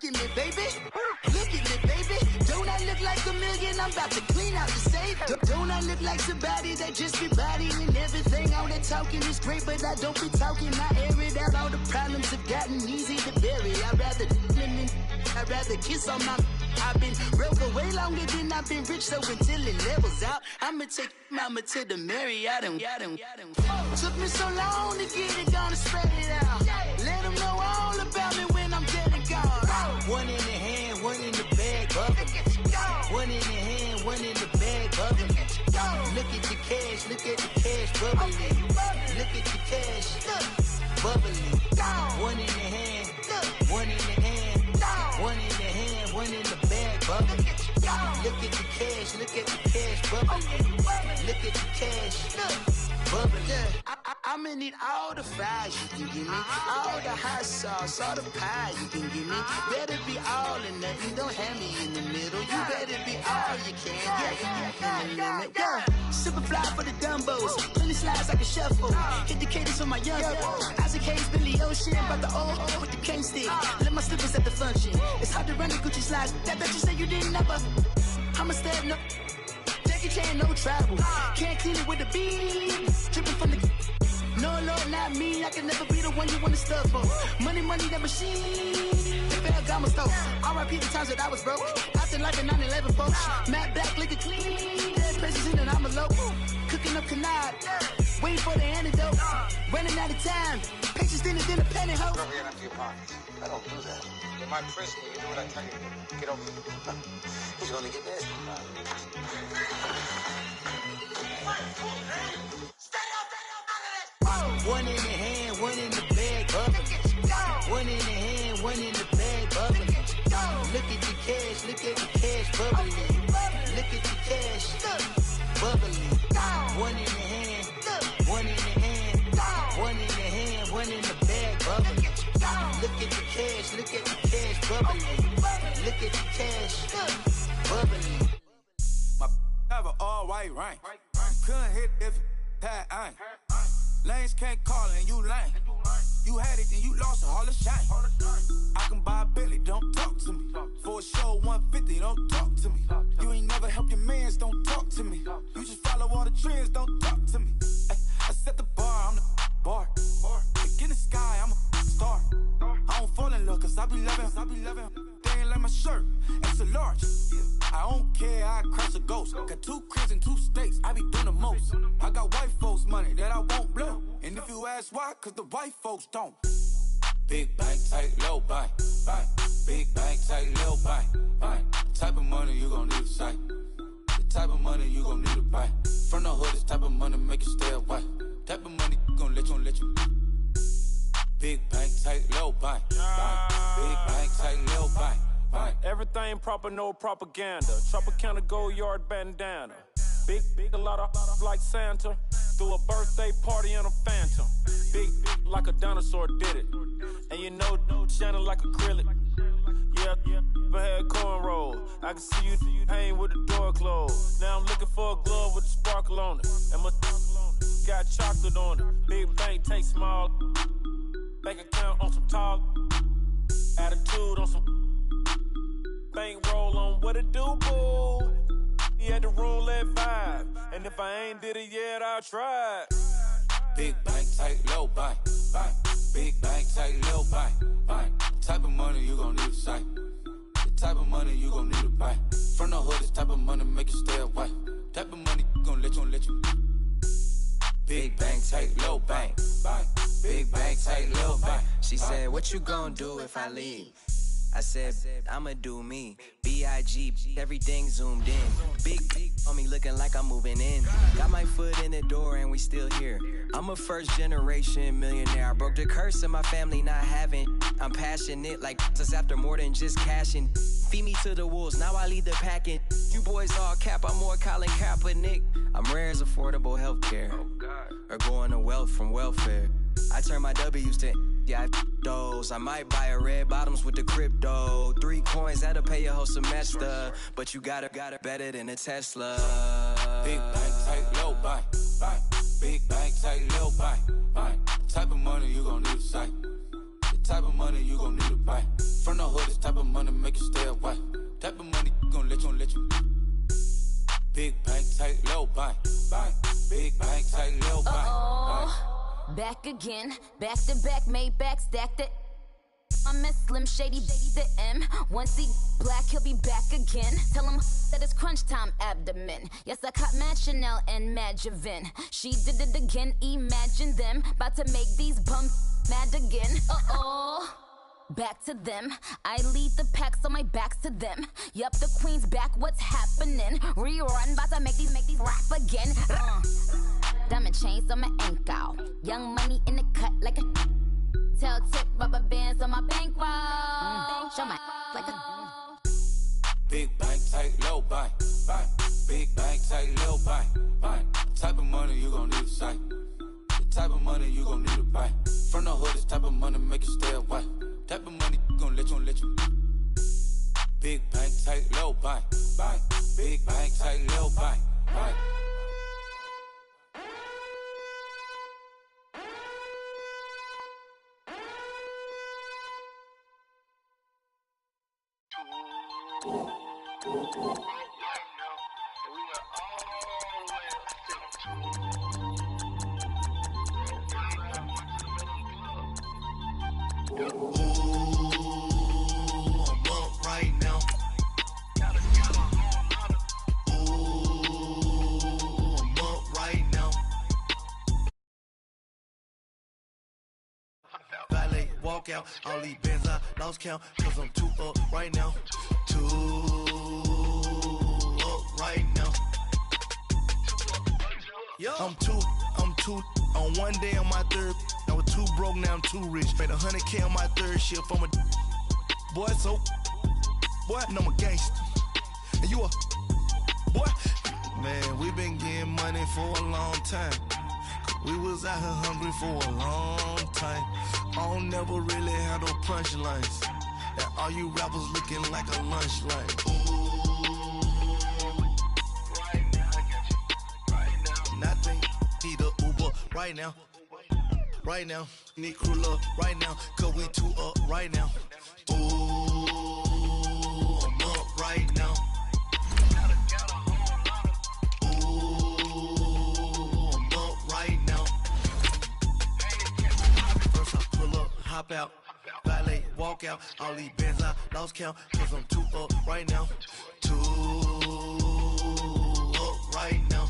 Look at me, baby. Look at me, baby. Don't I look like a million? I'm about to clean out the safe. Don't I look like somebody that just be bodying everything? All that talking is great, but I don't be talking. I air it out. All the problems have gotten easy to bury. I'd rather kiss on my... I've been broke for way longer than I've been rich, so until it levels out, I'ma take mama to the Marriott and took me so long to get it, gonna spread it out. Let them know all about me when I'm dead and gone. One in the hand, one in the bag, bubbling. One in the hand, one in the bag, bubbling. Look at the cash, look at the cash, bubbling. Look at the cash, bubbling. One in the hand, one in the hand, one in the hand, one in the bag, bubbling. Look at the cash, look at the cash, bubbling. Look at the cash, bubbling. I'ma need all the fries you can give me, all the hot sauce, all the pie you can give me. Better be all or nothing, don't have me in the middle. You better be all you can, yeah. Super fly for the Dumbos, plenty slides like a shuffle. Hit the cadence for my young Isaac Hayes, Billy Ocean, about the old with the cane stick. Let my slippers at the function. It's hard to run the Gucci slides. That bet you say you didn't never. I'ma step no. Jackie Chan, no travel. Can't clean it with a beat. Dripping from the. No, Lord, not me. I can never be the one you want to stuff for. Money, that machine. The Ferragamo stove. R.I.P. the times that I was broke. Acting like a 9/11 folks. Matte black, liquor clean. Dead president and I'm a local. Cooking up canard. Waiting for the antidote. Running out of time. Patience thinner than a penny hoe. Never get empty your pockets. I don't do that. In my prison, you do what I tell you to. Get over it. He's gonna get this. One in the hand, one in the bag, bubbling. One in the hand, one in the bag, bubbling. Look at the cash, look at the cash, bubbling. Look at the cash, bubbling. One in the hand, one in the hand, one in the hand, one in the bag, bubbling. Look at the cash, look at the cash, bubbling. Look at the cash, bubbling. My have an all white ring. Couldn't hit if it had ain't. Lanes can't call and you lame. You had it and you lost all the shine. I can buy a Billy, don't talk to me. For a show 150, don't talk to me. You ain't never help your mans, don't talk to me. You just follow all the trends, don't talk to me. I set the bar, I'm the bar. Look in the sky, I'm a star. I don't fall in love cause I be loving. They ain't like my shirt, it's a large. I don't care, I cross a ghost. Got 2 cribs in 2 states, I be doing the most. I got white folks money that I won't blow. And if you ask why, cause the white folks don't. Big bank, tight, low bank, bank. Big bank, tight, low bank, bank. The type of money you gon' need to sight. The type of money you gon' need to buy. From the hood, this type of money make you stay away. Type of money gon' let you. Big bank, tight, low bank, bank. Big bank, tight, low bank. Everything proper, no propaganda. Tropicana gold yard bandana. Big, a lot of like Santa. Threw a birthday party in a phantom. Big like a dinosaur did it. And you know, shining like acrylic. Yeah, I had cornrow. I can see you hang with the door closed. Now I'm looking for a glove with a sparkle on it. And my got chocolate on it. Big bank, take small. Bank account on some talk. Attitude on some. Bankroll on what it do, boo. He had the roulette vibe. And if I ain't did it yet, I'll try. Big bank, tight, low bank, bank. Big bank, tight, low bank, bank. Type of money you gon' need to sight. The type of money you gon' need to buy. From the hood, this type of money make you stay away. Type of money gon' let you. Big bank, tight, low bank, bank. Big bank, tight, low bank. She said, what you gon' do if I leave? I said, I'ma do me. B.I.G. Everything zoomed in. Big on me looking like I'm moving in. Got my foot in the door and we still here. I'm a first generation millionaire. I broke the curse of my family not having. I'm passionate like us after more than just cashing. Feed me to the wolves, now I lead the packing. You boys all cap, I'm more Colin Kaepernick. I'm rare as affordable healthcare. Or going to wealth from welfare. I turn my W's to those. I might buy a red bottoms with the crypto. 3 coins, that'll pay your whole semester. But you gotta better than a Tesla. Big bank, tight, low bank, bank. Big bank, tight, low bank, bank. Type of money you gon' need to sight. The type of money you gon' need to buy. From the hood, this type of money make you stay away. Type of money gon' let you. Big bank, tight, low bank. Big bank, tight, low bank. Back again, back to back, made back, stacked it. I miss Slim Shady, the M. Once he black, he'll be back again. Tell him that it's crunch time abdomen. Yes, I caught Mad Chanel and Mad Javin. She did it again, imagine them. About to make these bums mad again. Back to them. I lead the pack, so my back's to them. Yup, the queen's back, what's happening? Rerun, about to make these rap again. Diamond chains on my ankle. Young money in the cut like a tail tip, rubber bands on my bankroll. Show my like a big bank, tight, low bank. Big bank, tight, low bank. The type of money you gon' need to sight. The type of money you gon' need to buy. From the hood, this type of money make you stay away. Type of money gon' let you. Big bank, tight, low bank. Big bank, tight, low bank. Walk out, all these bands I lost count, cause I'm too up right now. Too up right now. I'm too on one day on my third. I was too broke, now I'm too rich. Made 100K on my third shift from a boy, so boy, no, I'm a gangster. And you a boy, man, we been getting money for a long time. We was out here hungry for a long time. I don't never really have no punchlines. And all you rappers looking like a lunch line. Ooh, right now, I got you. Right now, nothing. Need a Uber right now. Right now, need crew love right now. Cause we too up right now. Ooh, I'm up right now. Hop out, valet, walk out, all these bands I lost count, cause I'm too up right now. Too up right now.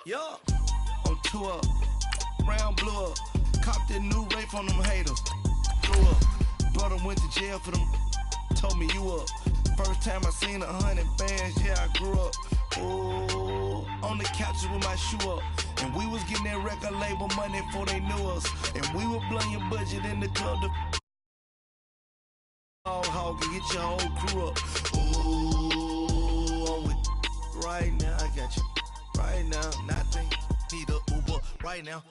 Yo, I'm too up, round blew up, copped that new rape from them haters. Grew up, brother went to jail for them, told me you up. First time I seen 100 bands, yeah, I grew up. Oh, on the couches with my shoe up. And we was getting that record label money before they knew us. And we were blowing your budget in the club to hog and get your whole crew up. Ooh, I'm with right now, I got you. Right now, nothing. Need a Uber right now.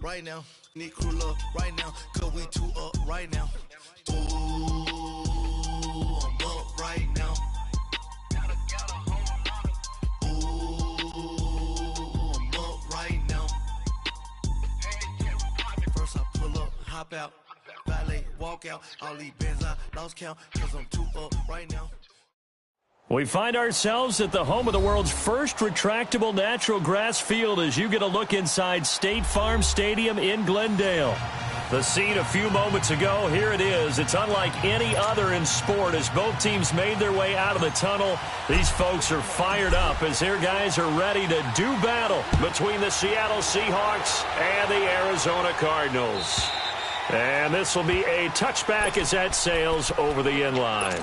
Right now, need crew love right now. Cause we too up right now. Ooh, I'm up right now. Hop out, valet, walk out, all these bands I lost count, cause I'm too up right now. We find ourselves at the home of the world's first retractable natural grass field as you get a look inside State Farm Stadium in Glendale. The scene a few moments ago, here it is. It's unlike any other in sport as both teams made their way out of the tunnel. These folks are fired up as their guys are ready to do battle between the Seattle Seahawks and the Arizona Cardinals. And this will be a touchback as that sails over the end line.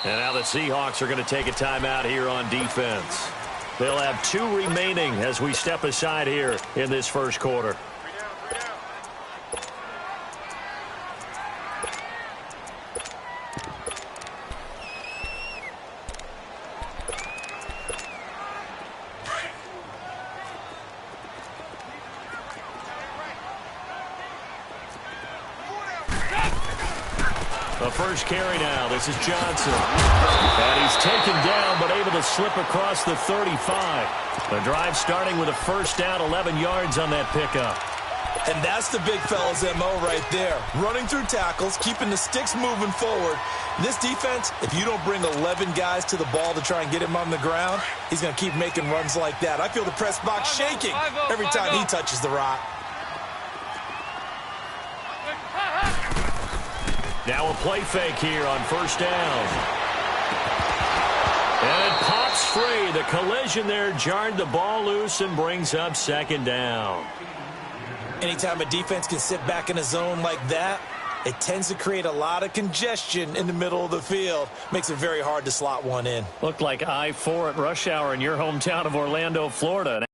And now the Seahawks are going to take a timeout here on defense. They'll have 2 remaining as we step aside here in this first quarter. first carry now. This is Johnson. And he's taken down, but able to slip across the 35. The drive starting with a first down, 11 yards on that pickup. And that's the big fella's MO right there. Running through tackles, keeping the sticks moving forward. This defense, if you don't bring 11 guys to the ball to try and get him on the ground, he's going to keep making runs like that. I feel the press box shaking every time he touches the rock. Now a play fake here on first down. And it pops free. The collision there jarred the ball loose and brings up second down. Anytime a defense can sit back in a zone like that, it tends to create a lot of congestion in the middle of the field. Makes it very hard to slot one in. Looked like I-4 at rush hour in your hometown of Orlando, Florida.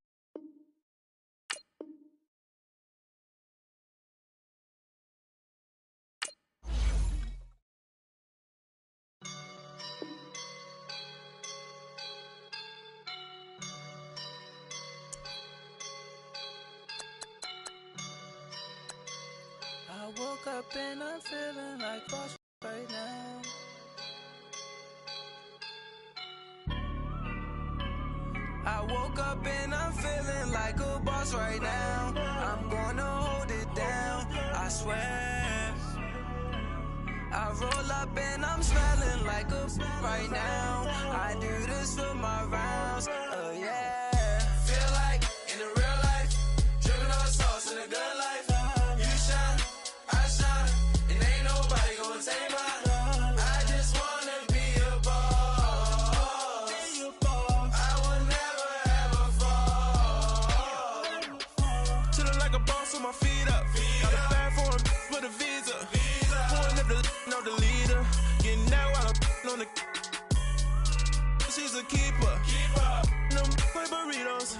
I woke up and I'm feeling like boss right now. I woke up and I'm feeling like a boss right now. I'm gonna hold it down, I swear. I roll up and I'm smelling like a right now. I do this for my rounds, yeah. Feel like in the real life, dripping on sauce in a good life. She's a keeper. Them burritos.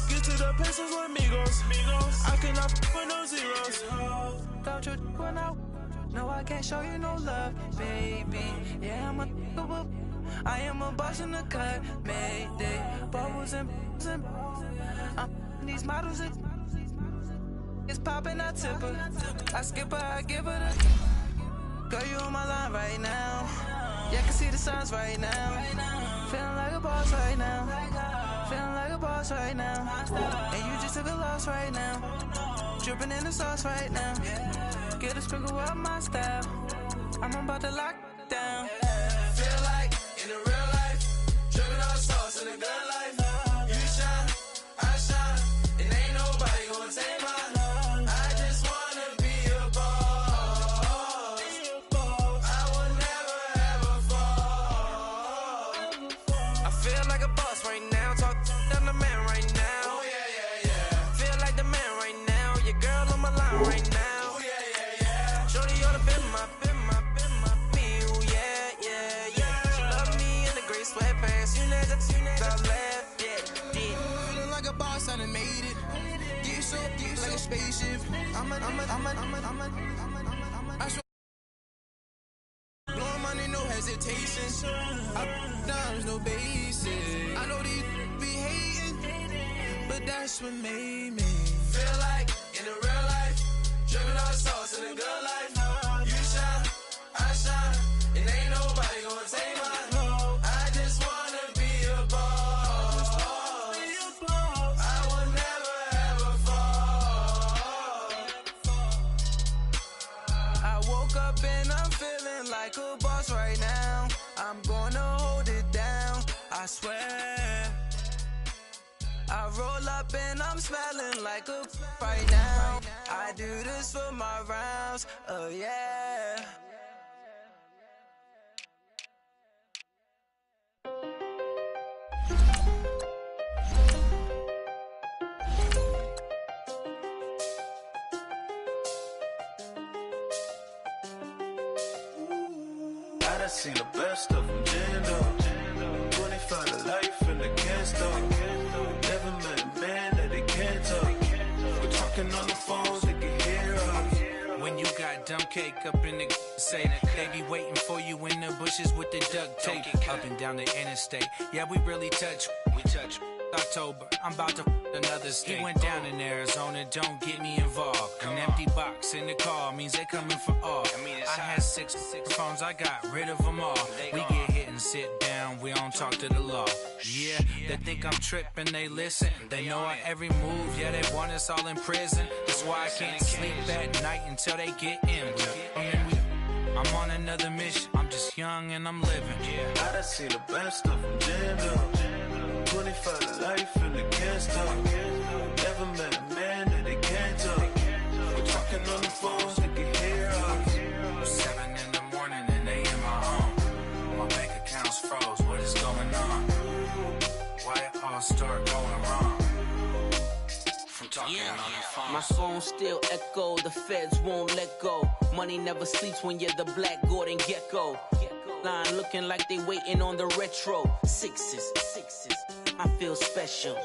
Get to the pesos with amigos. I cannot with no zeros. Don't you run out? No, I can't show you no love, baby. Yeah, I am a boss in the cut. Mayday. Bubbles and these models it's popping, I tip her. I skip her, I give her the. Girl, you on my line right now. Yeah, I can see the signs right now. Feeling like a boss right now. Feeling like a boss right now. And you just took a loss right now. Dripping in the sauce right now. Get a sprinkle up my style. I'm about to lock down. Feel like in the real life, dripping on sauce in a good life. You shine, I shine, and ain't nobody gonna take mine. Right now, shorty oughta been my, ooh, yeah. She love me in the gray sweatpants, you know, left, yeah. Feeling like a boss, I done made it. Get so deep like a spaceship. I swear, blowing money, no hesitation. Dimes, no basic. I know these be hating, but that's what made me feel like in the real life. Dripping on sauce in a good life. You shine, I shine, and ain't nobody gonna take mine. I just wanna be a boss. I will never ever fall. I woke up and I'm feeling like a boss right now. I'm gonna hold it down, I swear. I roll up and I'm smelling like a right now. I do this for my rounds, yeah. I done seen the best of them, Jando. 25 to life in the can't stop. Never met a man that they can't talk. We're talking on the phones, they can hear us. When you got dumb cake up in the say that they be waiting for you in the bushes with the duct tape. Up and down the interstate, yeah, we really touch. October, I'm about to another state. He went down in Arizona, don't get me involved. An empty box in the car means they coming for all. I had six phones, I got rid of them all. We get hit and sit down, we don't talk to the law. Yeah, they think I'm tripping, they listen. They know our every move, yeah, they want us all in prison. That's why I can't sleep at night until they get in. I'm on another mission, I'm just young and I'm living. I done seen the best of them jammed up. 25 to life and they can't stop. Never met a man that they can't talk. We're talking on the phones, they can hear us. 7 in the morning and they in my home. My bank account's froze, what is going on? Why it all start going wrong? From talking on the phone. My phone still echo, the feds won't let go. Money never sleeps when you're the Black Gordon Gecko. Line looking like they waiting on the retro. Sixes, I feel special.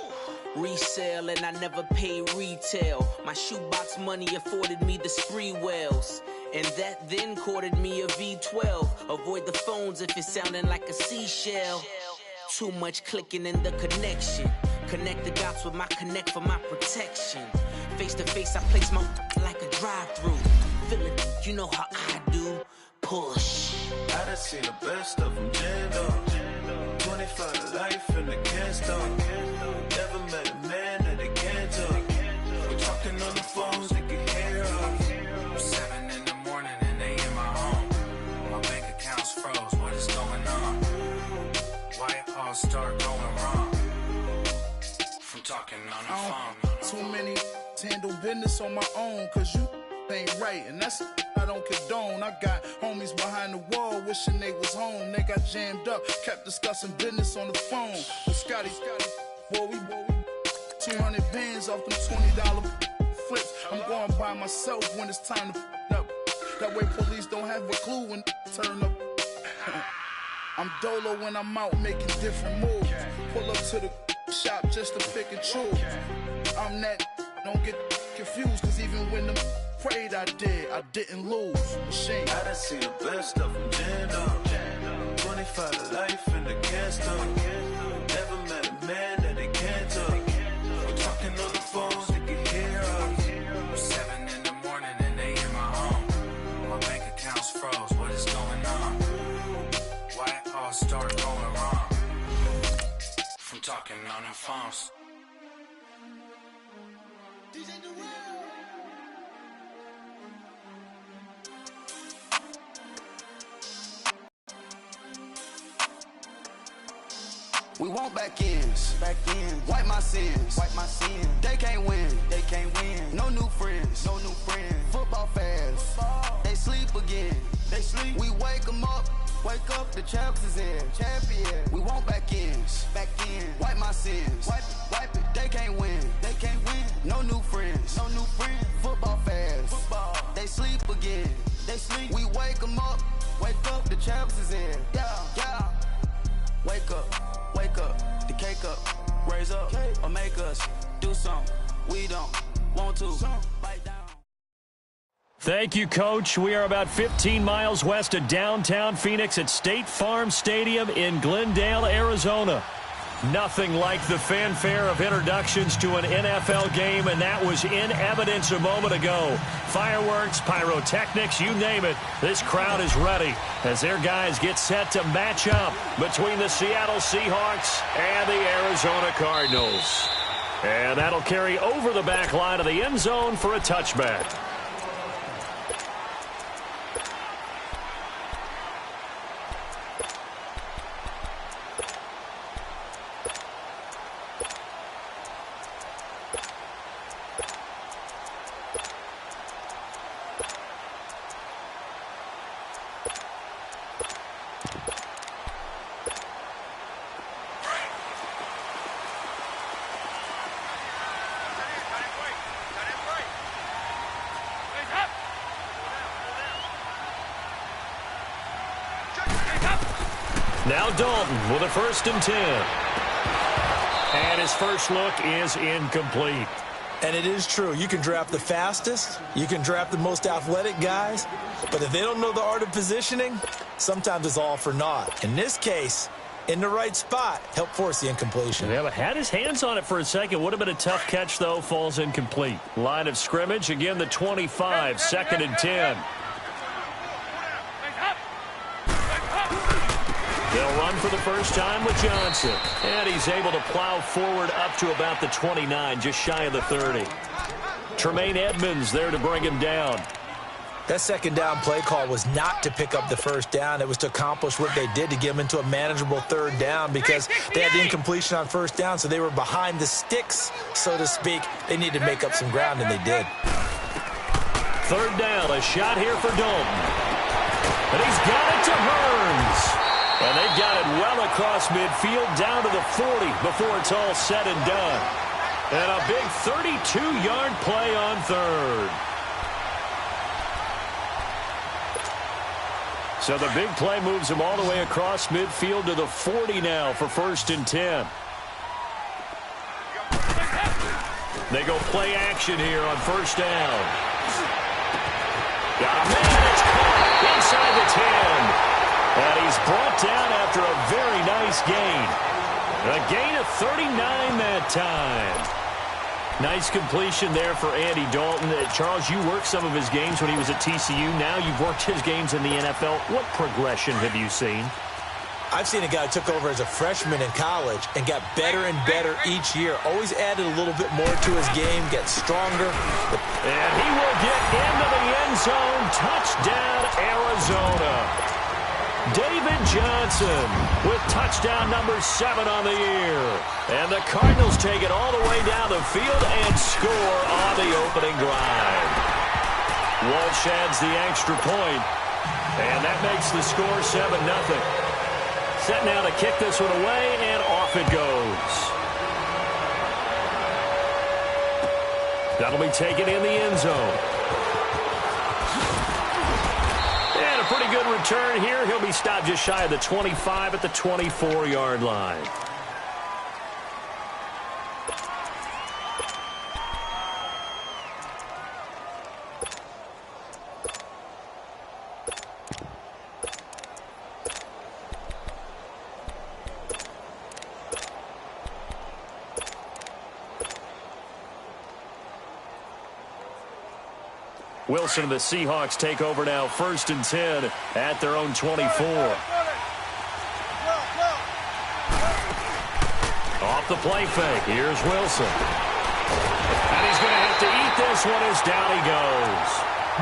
Resale and I never pay retail. My shoebox money afforded me the spree wells. And that then courted me a V12. Avoid the phones if it's sounding like a seashell. Too much clicking in the connection. Connect the dots with my connect for my protection. Face to face, I place my like a drive-through. Feeling, you know how I do. Push. I done seen the best of them jammed up. 25 to life and they can't stop. Never met a man that they can't talk. We're talking on the phones, they can hear us. 7 in the morning and they in my home. My bank account's froze, what is going on? Why it all start going wrong? From talking on the phone. Too many handle business on my own, cause you ain't right, and that's I don't condone. I got homies behind the wall wishing they was home. They got jammed up, kept discussing business on the phone. With Scotty, boy, we 200 bands off them $20 flips. I'm going by myself when it's time to up. That way police don't have a clue when turn up. I'm dolo when I'm out making different moves. Pull up to the shop just to pick and choose. I'm that, don't get confused, cause even when the prayed I didn't lose. Machine. I done seen the best of them jammed up. 25 to life and they can't stop. Never met a man that they can't talk. We're talking on the phones, they can hear us. 7 in the morning and they in my home. My bank account's froze, what is going on? Why it all start going wrong? From talking on the phones. We want back ends. Wipe my sins. They can't win. No new friends. Football fans. They sleep again. We wake them up. The champs is in. Champion. We want back ends. Wipe my sins. Wipe it. They can't win. No new friends. Football fans. They sleep again. We wake them up. The champs is in. Yeah. Wake up, the cake up, raise up, or make us do something we don't want to. Bite down. Thank you, Coach. We are about 15 miles west of downtown Phoenix at State Farm Stadium in Glendale, Arizona. Nothing like the fanfare of introductions to an NFL game, and that was in evidence a moment ago. Fireworks, pyrotechnics, you name it. This crowd is ready as their guys get set to match up between the Seattle Seahawks and the Arizona Cardinals. And that'll carry over the back line of the end zone for a touchback. Now Dalton with a 1st and 10. And his first look is incomplete. And it is true. You can draft the fastest. You can draft the most athletic guys. But if they don't know the art of positioning, sometimes it's all for naught. In this case, in the right spot, helped force the incompletion. Yeah, but had his hands on it for a second. Would have been a tough catch, though. Falls incomplete. Line of scrimmage, again, the 25, 2nd and 10. They'll run for the first time with Johnson. And he's able to plow forward up to about the 29, just shy of the 30. Tremaine Edmonds there to bring him down. That second down play call was not to pick up the first down. It was to accomplish what they did, to get them into a manageable third down, because they had the incompletion on first down, so they were behind the sticks, so to speak. They needed to make up some ground, and they did. Third down, a shot here for Dalton. And he's got it to Hearns. And they've got it well across midfield, down to the 40 before it's all said and done. And a big 32-yard play on third. So the big play moves him all the way across midfield to the 40 now for 1st and 10. They go play action here on first down. Got a man, it's caught inside the 10. And he's brought down after a very nice gain. A gain of 39 that time. Nice completion there for Andy Dalton. Charles, you worked some of his games when he was at TCU. Now you've worked his games in the NFL. What progression have you seen? I've seen a guy who took over as a freshman in college and got better and better each year. Always added a little bit more to his game, gets stronger. And he will get into the end zone. Touchdown, Arizona. David Johnson with touchdown number 7 on the year. And the Cardinals take it all the way down the field and score on the opening drive. Walsh adds the extra point, and that makes the score 7-0. Set now to kick this one away, and off it goes. That'll be taken in the end zone. And a pretty good return here. He'll be stopped just shy of the 25 at the 24-yard line. Wilson and the Seahawks take over now, 1st and 10 at their own 24. Off the play fake, here's Wilson. And he's going to have to eat this one as down he goes.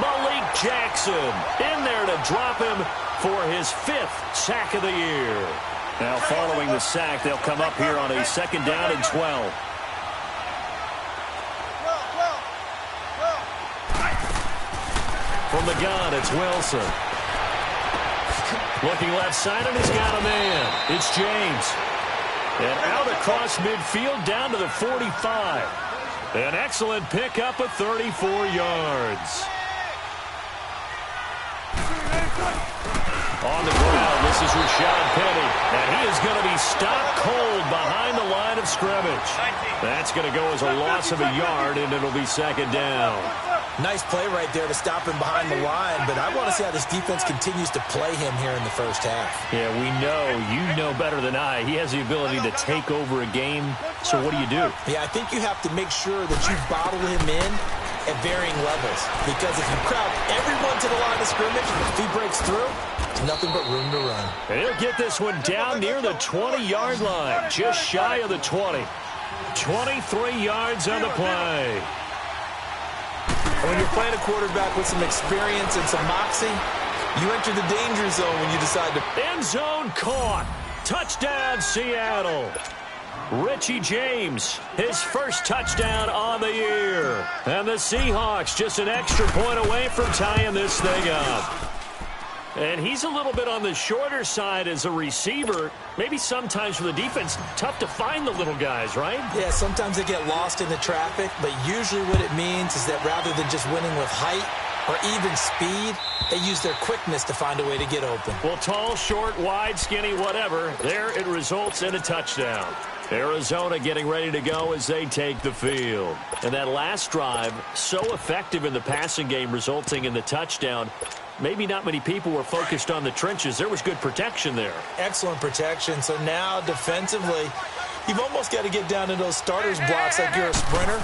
Malik Jackson in there to drop him for his 5th sack of the year. Now following the sack, they'll come up here on a 2nd down and 12. From the gun, it's Wilson. Looking left side, and he's got a man. It's James. And out across midfield, down to the 45. An excellent pickup of 34 yards. On the ground, this is Rashad Penny. And he is going to be stopped cold behind the line of scrimmage. That's going to go as a loss of a yard, and it'll be 2nd down. Nice play right there to stop him behind the line, but I want to see how this defense continues to play him here in the first half. Yeah, we know. You know better than I. He has the ability to take over a game, so what do you do? Yeah, I think you have to make sure that you bottle him in at varying levels, because if you crowd everyone to the line of scrimmage, if he breaks through, there's nothing but room to run. And he'll get this one down near the 20-yard line, just shy of the 20. 23 yards on the play. And when you're playing a quarterback with some experience and some moxie, you enter the danger zone when you decide to... End zone caught. Touchdown, Seattle. Richie James, his first touchdown on the year. And the Seahawks just an extra point away from tying this thing up. And he's a little bit on the shorter side as a receiver. Maybe sometimes for the defense, tough to find the little guys, right? Yeah, sometimes they get lost in the traffic, but usually what it means is that rather than just winning with height or even speed, they use their quickness to find a way to get open. Well, tall, short, wide, skinny, whatever, there it results in a touchdown. Arizona getting ready to go as they take the field. And that last drive, so effective in the passing game, resulting in the touchdown. maybe not many people were focused on the trenches. There was good protection there. Excellent protection. So now defensively, you've almost got to get down to those starters blocks like you're a sprinter.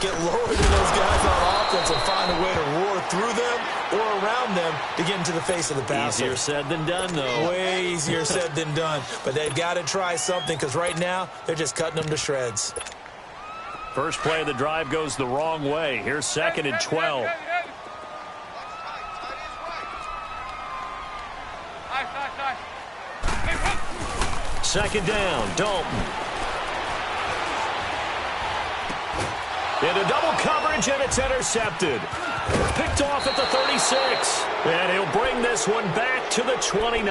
Get lower than those guys on offense and find a way to roar through them or around them to get into the face of the passer. Easier said than done, though. Way easier said than done. But they've got to try something because right now they're just cutting them to shreds. First play of the drive goes the wrong way. Here's 2nd and 12. Second down, Dalton. Into double coverage, and it's intercepted. Picked off at the 36. And he'll bring this one back to the 29.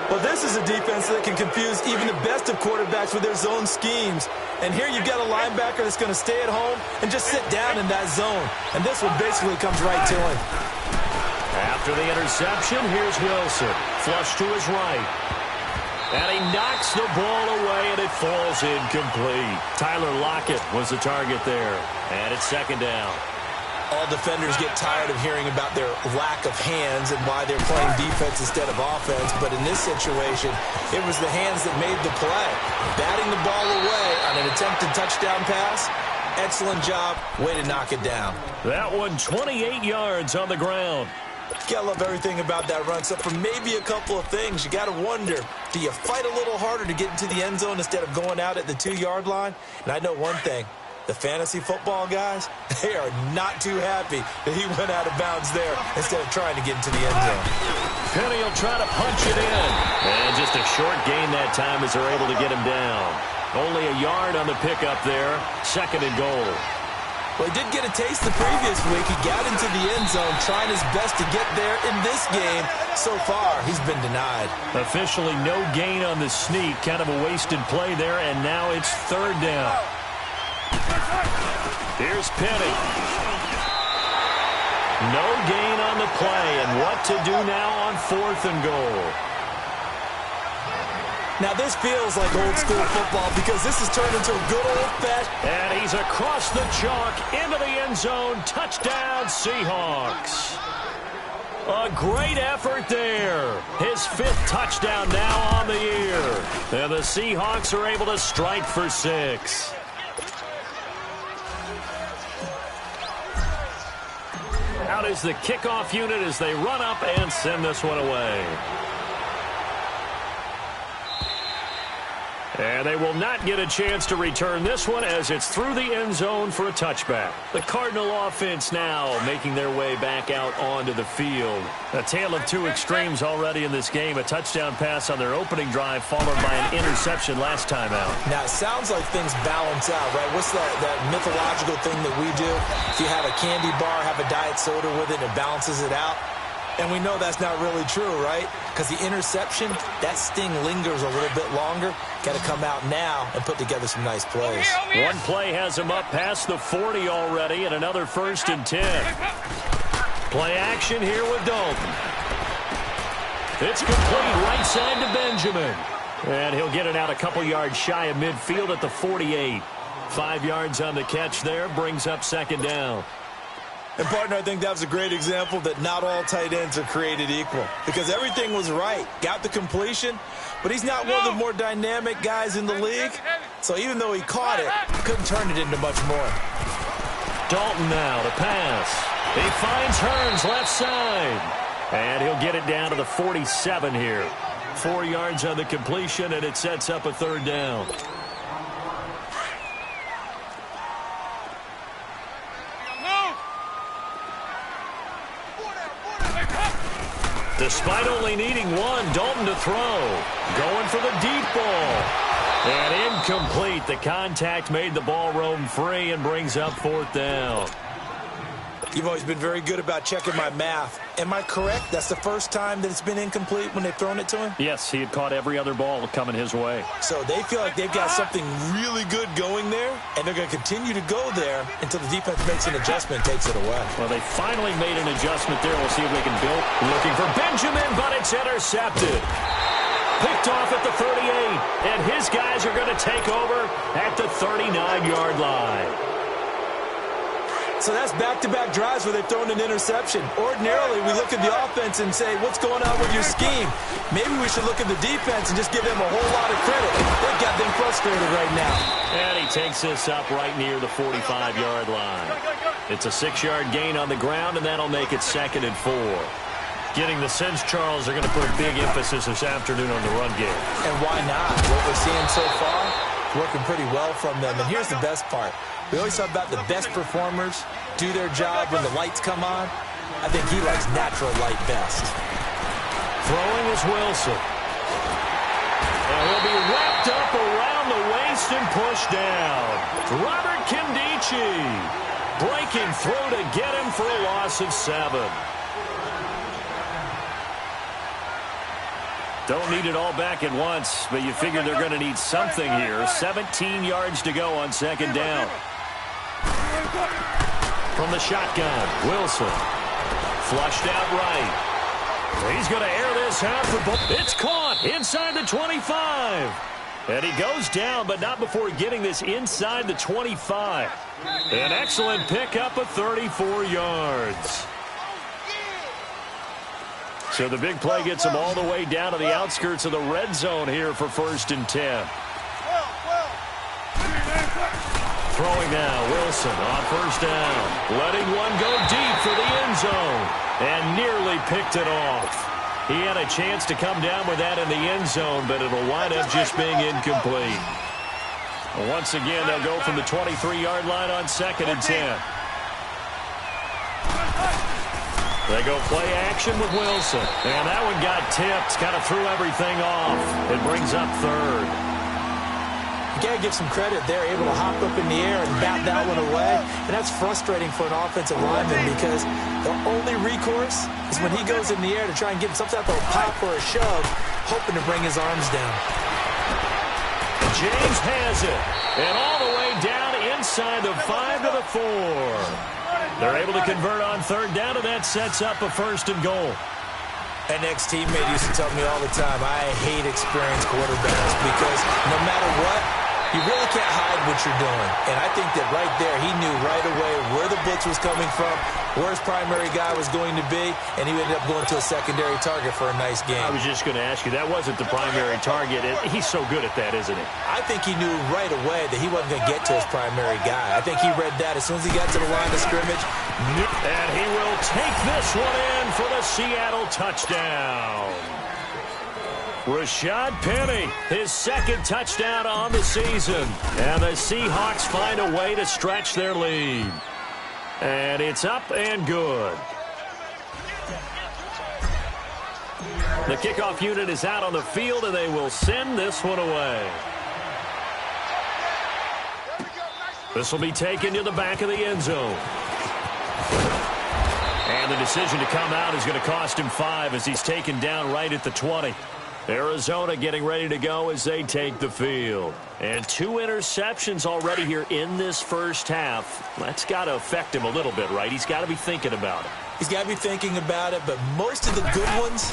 Well, this is a defense that can confuse even the best of quarterbacks with their zone schemes. And here you've got a linebacker that's going to stay at home and just sit down in that zone. And this one basically comes right to him. After the interception, here's Wilson. Flush to his right. And he knocks the ball away, and it falls incomplete. Tyler Lockett was the target there. And it's 2nd down. All defenders get tired of hearing about their lack of hands and why they're playing defense instead of offense. But in this situation, it was the hands that made the play. Batting the ball away on an attempted touchdown pass. Excellent job. Way to knock it down. That one 28 yards on the ground. You gotta love everything about that run, except for maybe a couple of things. You gotta wonder, do you fight a little harder to get into the end zone instead of going out at the 2-yard line? And I know one thing. The fantasy football guys, they are not too happy that he went out of bounds there instead of trying to get into the end zone. Penny will try to punch it in. And just a short gain that time as they're able to get him down. Only a yard on the pickup there. 2nd and goal. Well, he did get a taste the previous week. He got into the end zone trying his best to get there in this game. So far, he's been denied. Officially no gain on the sneak. Kind of a wasted play there, and now it's 3rd down. Here's Penny. No gain on the play, and what to do now on 4th and goal. Now this feels like old school football because this has turned into a good old fashioned. And he's across the chalk into the end zone. Touchdown, Seahawks. A great effort there. His 5th touchdown now on the year. And the Seahawks are able to strike for 6. Out is the kickoff unit as they run up and send this one away. And they will not get a chance to return this one as it's through the end zone for a touchback. The Cardinal offense now making their way back out onto the field. A tale of two extremes already in this game. A touchdown pass on their opening drive followed by an interception last time out. Now, it sounds like things balance out, right? What's that mythological thing that we do? If you have a candy bar, have a diet soda with it, it balances it out. And we know that's not really true, right? Because the interception, that sting lingers a little bit longer. Got to come out now and put together some nice plays. One play has him up past the 40 already, and another 1st and 10. Play action here with Dalton. It's complete right side to Benjamin. And he'll get it out a couple yards shy of midfield at the 48. 5 yards on the catch there, brings up 2nd down. And, partner, I think that was a great example that not all tight ends are created equal. Because everything was right. Got the completion, but he's not one of the more dynamic guys in the league. So even though he caught it, couldn't turn it into much more. Dalton now to pass. He finds Hearns left side. And he'll get it down to the 47 here. 4 yards on the completion, and it sets up a 3rd down. Despite only needing one, Dalton to throw. Going for the deep ball. And incomplete. The contact made the ball roam free and brings up 4th down. You've always been very good about checking my math. Am I correct? That's the first time that it's been incomplete when they've thrown it to him? Yes, he had caught every other ball coming his way. So they feel like they've got something really good going there, and they're going to continue to go there until the defense makes an adjustment and takes it away. Well, they finally made an adjustment there. We'll see if they can build. Looking for Benjamin, but it's intercepted. Picked off at the 38, and his guys are going to take over at the 39-yard line. So that's back-to-back drives where they've thrown an interception. Ordinarily, we look at the offense and say, what's going on with your scheme? Maybe we should look at the defense and just give them a whole lot of credit. They've got them frustrated right now. And he takes this up right near the 45-yard line. It's a 6-yard gain on the ground, and that'll make it 2nd and 4. Getting the sense, Charles, are going to put a big emphasis this afternoon on the run game. And why not? What we're seeing so far, working pretty well from them. And here's the best part. We always talk about the best performers do their job when the lights come on. I think he likes natural light best. Throwing is Wilson. And he'll be wrapped up around the waist and pushed down. Robert Nkemdiche breaking through to get him for a loss of 7. Don't need it all back at once, but you figure they're going to need something here. 17 yards to go on 2nd down. From the shotgun, Wilson. Flushed out right. He's going to air this out for both. It's caught inside the 25. And he goes down, but not before getting this inside the 25. An excellent pickup of 34 yards. So the big play gets him all the way down to the outskirts of the red zone here for 1st and 10. Throwing now, Wilson on 1st down. Letting one go deep for the end zone. And nearly picked it off. He had a chance to come down with that in the end zone, but it'll wind up just being incomplete. Once again, they'll go from the 23-yard line on 2nd and 10. They go play action with Wilson. And that one got tipped. Kind of threw everything off. It brings up 3rd. You got to give some credit. They're able to hop up in the air and bat that one away. And that's frustrating for an offensive lineman because the only recourse is when he goes in the air to try and get some type of a pop or a shove, hoping to bring his arms down. James has it. And all the way down inside the 5 to the 4. They're able to convert on 3rd down, and that sets up a 1st and goal. An ex-teammate used to tell me all the time, I hate experienced quarterbacks because no matter what, you really can't hide what you're doing. And I think that right there, he knew right away where the blitz was coming from, where his primary guy was going to be, and he ended up going to a secondary target for a nice game. I was just going to ask you, that wasn't the primary target. He's so good at that, isn't he? I think he knew right away that he wasn't going to get to his primary guy. I think he read that as soon as he got to the line of scrimmage. And he will take this one in for the Seattle touchdown. Rashad Penny, his 2nd touchdown on the season. And the Seahawks find a way to stretch their lead. And it's up and good. The kickoff unit is out on the field, and they will send this one away. This will be taken to the back of the end zone. And the decision to come out is going to cost him 5 as he's taken down right at the 20. Arizona getting ready to go as they take the field. And 2 interceptions already here in this first half. That's got to affect him a little bit, right? He's got to be thinking about it. He's got to be thinking about it, but most of the good ones,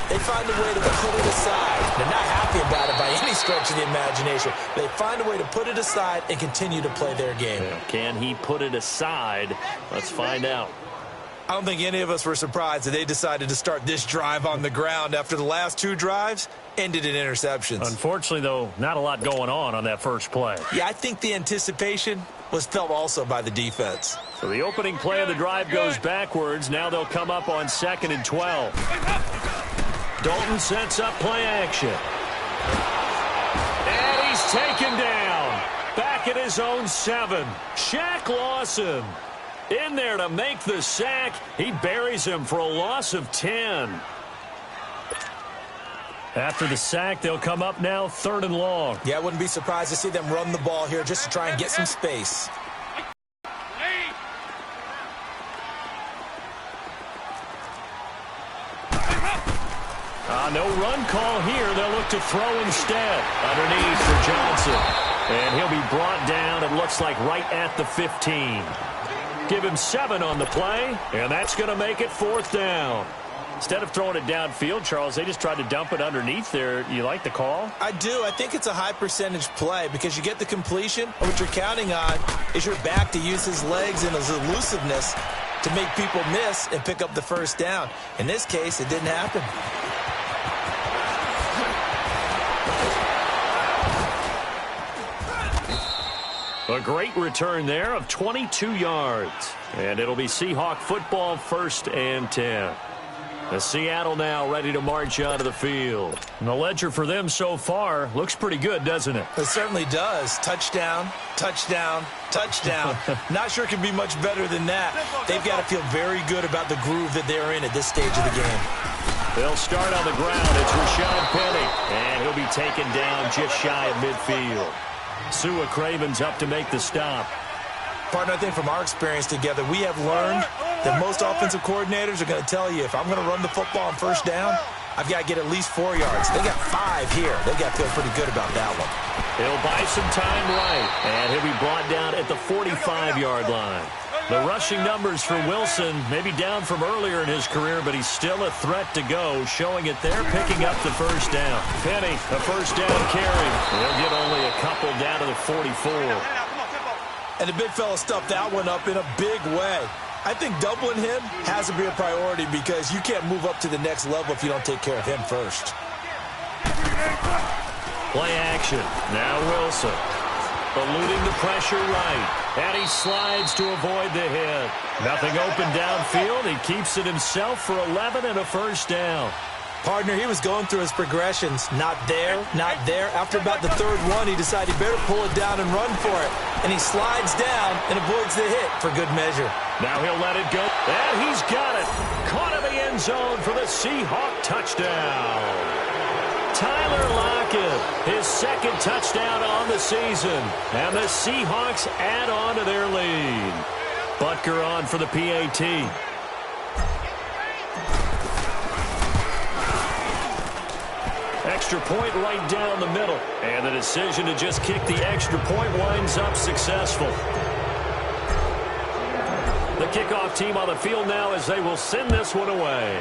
they find a way to put it aside. They're not happy about it by any stretch of the imagination. They find a way to put it aside and continue to play their game. Yeah, can he put it aside? Let's find out. I don't think any of us were surprised that they decided to start this drive on the ground after the last 2 drives ended in interceptions. Unfortunately, though, not a lot going on that first play. Yeah, I think the anticipation was felt also by the defense. So the opening play of the drive goes backwards. Now they'll come up on 2nd and 12. Dalton sets up play action. And he's taken down. Back at his own 7. Shaq Lawson in there to make the sack. He buries him for a loss of 10. After the sack, they'll come up now 3rd and long. Yeah, I wouldn't be surprised to see them run the ball here just to try and get some space. No run call here. They'll look to throw instead. Underneath for Johnson. And he'll be brought down, it looks like, right at the 15. Give him 7 on the play, and that's going to make it 4th down. Instead of throwing it downfield, Charles, they just tried to dump it underneath there. You like the call? I do. I think it's a high percentage play because you get the completion, and what you're counting on is your back to use his legs and his elusiveness to make people miss and pick up the first down. In this case, it didn't happen. A great return there of 22 yards. And it'll be Seahawk football, 1st and 10. The Seattle now ready to march out of the field. And the ledger for them so far looks pretty good, doesn't it? It certainly does. Touchdown, touchdown, touchdown. Not sure it can be much better than that. They've got to feel very good about the groove that they're in at this stage of the game. They'll start on the ground. It's Rashad Penny. And he'll be taken down just shy of midfield. Sua Craven's up to make the stop. Partner, I think from our experience together, we have learned that most offensive coordinators are going to tell you, if I'm going to run the football on first down, I've got to get at least 4 yards. They got 5 here. They got to feel pretty good about that one. He'll buy some time right, and he'll be brought down at the 45-yard line. The rushing numbers for Wilson may be down from earlier in his career, but he's still a threat to go, showing it there, picking up the first down. Penny, a first down carry. He'll get only a couple down to the 44. And the big fella stuffed that one up in a big way. I think doubling him has to be a priority because you can't move up to the next level if you don't take care of him first. Play action. Now Wilson. Eluding the pressure right. And he slides to avoid the hit. Nothing open downfield. He keeps it himself for 11 and a first down. Partner, he was going through his progressions. Not there, not there. After about the third one, he decided he better pull it down and run for it. And he slides down and avoids the hit for good measure. Now he'll let it go. And he's got it. Caught in the end zone for the Seahawk touchdown. Tyler Lockett, his 2nd touchdown on the season. And the Seahawks add on to their lead. Butker on for the PAT. Extra point right down the middle. And the decision to just kick the extra point winds up successful. The kickoff team on the field now as they will send this one away.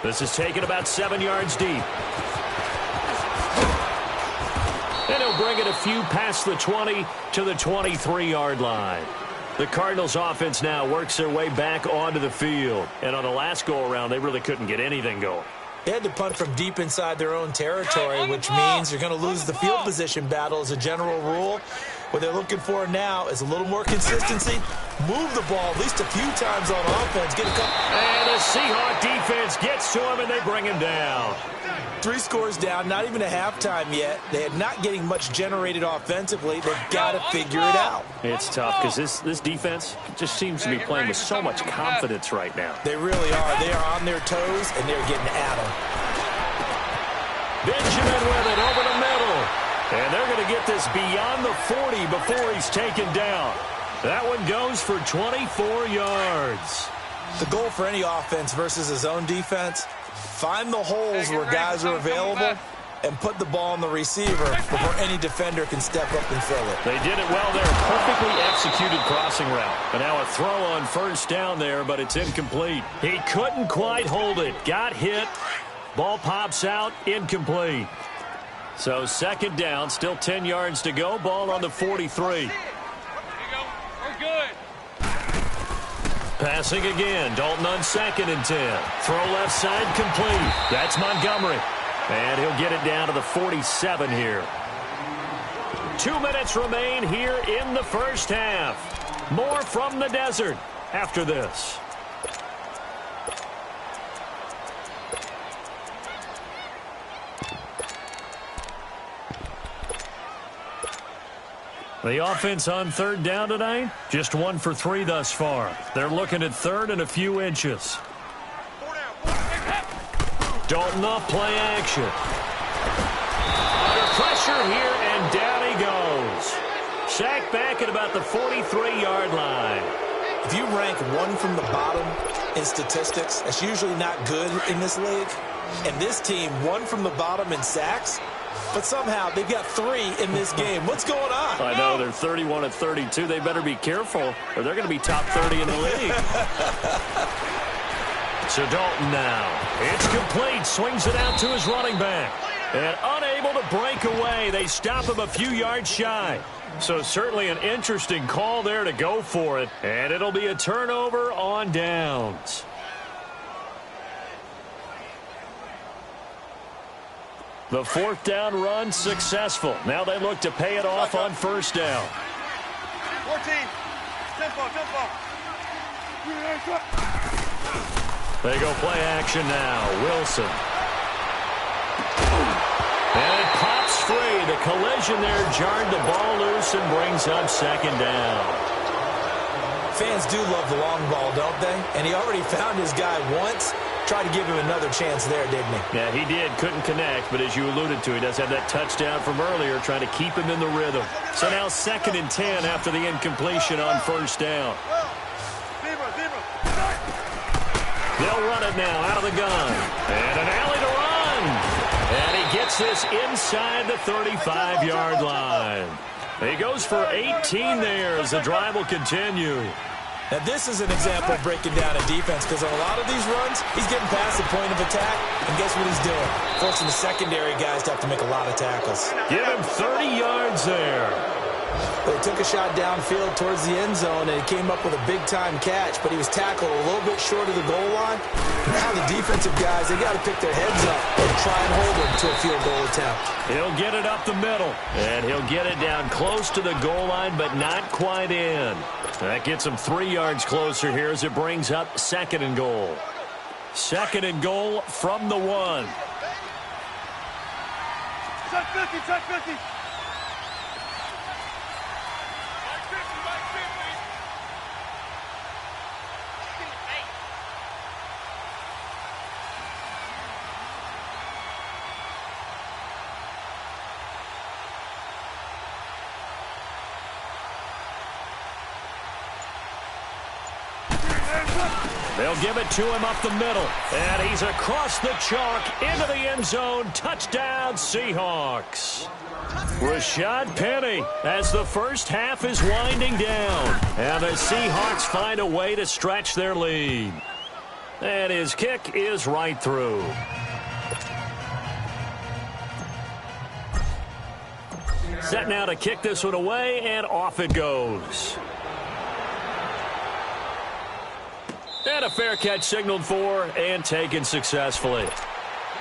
This is taken about 7 yards deep. And he'll bring it a few past the 20 to the 23-yard line. The Cardinals offense now works their way back onto the field. And on the last go-around, they really couldn't get anything going. They had to punt from deep inside their own territory, which means you're going to lose the field position battle as a general rule. What they're looking for now is a little more consistency. Move the ball at least a few times on offense. Get a couple. And the Seahawk defense gets to him, and they bring him down. 3 scores down, not even a halftime yet. They are not getting much generated offensively. They've got to figure it out. It's tough because this defense just seems to be playing with so much confidence right now. They really are. They are on their toes, and they're getting at them. Benjamin with it over the middle. And they're going to get this beyond the 40 before he's taken down. That one goes for 24 yards. The goal for any offense versus his own defense, find the holes where guys are available and put the ball on the receiver before any defender can step up and fill it. They did it well there. Perfectly executed crossing route. And now a throw on first down there, but it's incomplete. He couldn't quite hold it. Got hit. Ball pops out. Incomplete. So 2nd down, still 10 yards to go. Ball on the 43. Passing again. Dalton on 2nd and 10. Throw left side complete. That's Montgomery. And he'll get it down to the 47 here. 2 minutes remain here in the first half. More from the desert after this. The offense on 3rd down tonight, just 1 for 3 thus far. They're looking at 3rd and a few inches. Dalton up, play action. Under pressure here, and down he goes. Sacked back at about the 43-yard line. If you rank 1 from the bottom in statistics, that's usually not good in this league. And this team, 1 from the bottom in sacks, but somehow they've got 3 in this game. What's going on? I know, they're 31-32. They better be careful, or they're going to be top 30 in the league. So Dalton now. It's complete. Swings it out to his running back. And unable to break away. They stop him a few yards shy. So certainly an interesting call there to go for it. And it'll be a turnover on downs. The 4th down run successful. Now they look to pay it off on 1st down. 14. Tempo. They go play action now. Wilson. And it pops free. The collision there jarred the ball loose and brings up 2nd down. Fans do love the long ball, don't they? And he already found his guy once. Tried to give him another chance there, didn't he? Yeah, he did. Couldn't connect, but as you alluded to, he does have that touchdown from earlier, trying to keep him in the rhythm. So now 2nd and 10 after the incompletion on 1st down. They'll run it now out of the gun. And an alley to run. And he gets this inside the 35-yard line. He goes for 18 there as the drive will continue. Now, this is an example of breaking down a defense because on a lot of these runs, he's getting past the point of attack, and guess what he's doing? Forcing the secondary guys to have to make a lot of tackles. Give him 30 yards there. Well, he took a shot downfield towards the end zone, and he came up with a big-time catch, but he was tackled a little bit short of the goal line. Now the defensive guys, they got to pick their heads up and try and hold him to a field goal attempt. He'll get it up the middle, and he'll get it down close to the goal line, but not quite in. That gets him 3 yards closer here as it brings up 2nd and goal. 2nd and goal from the 1. Check 50, check 50. They'll give it to him up the middle. And he's across the chalk into the end zone. Touchdown, Seahawks. Rashad Penny as the first half is winding down. And the Seahawks find a way to stretch their lead. And his kick is right through. Set now to kick this one away, and off it goes. And a fair catch signaled for and taken successfully.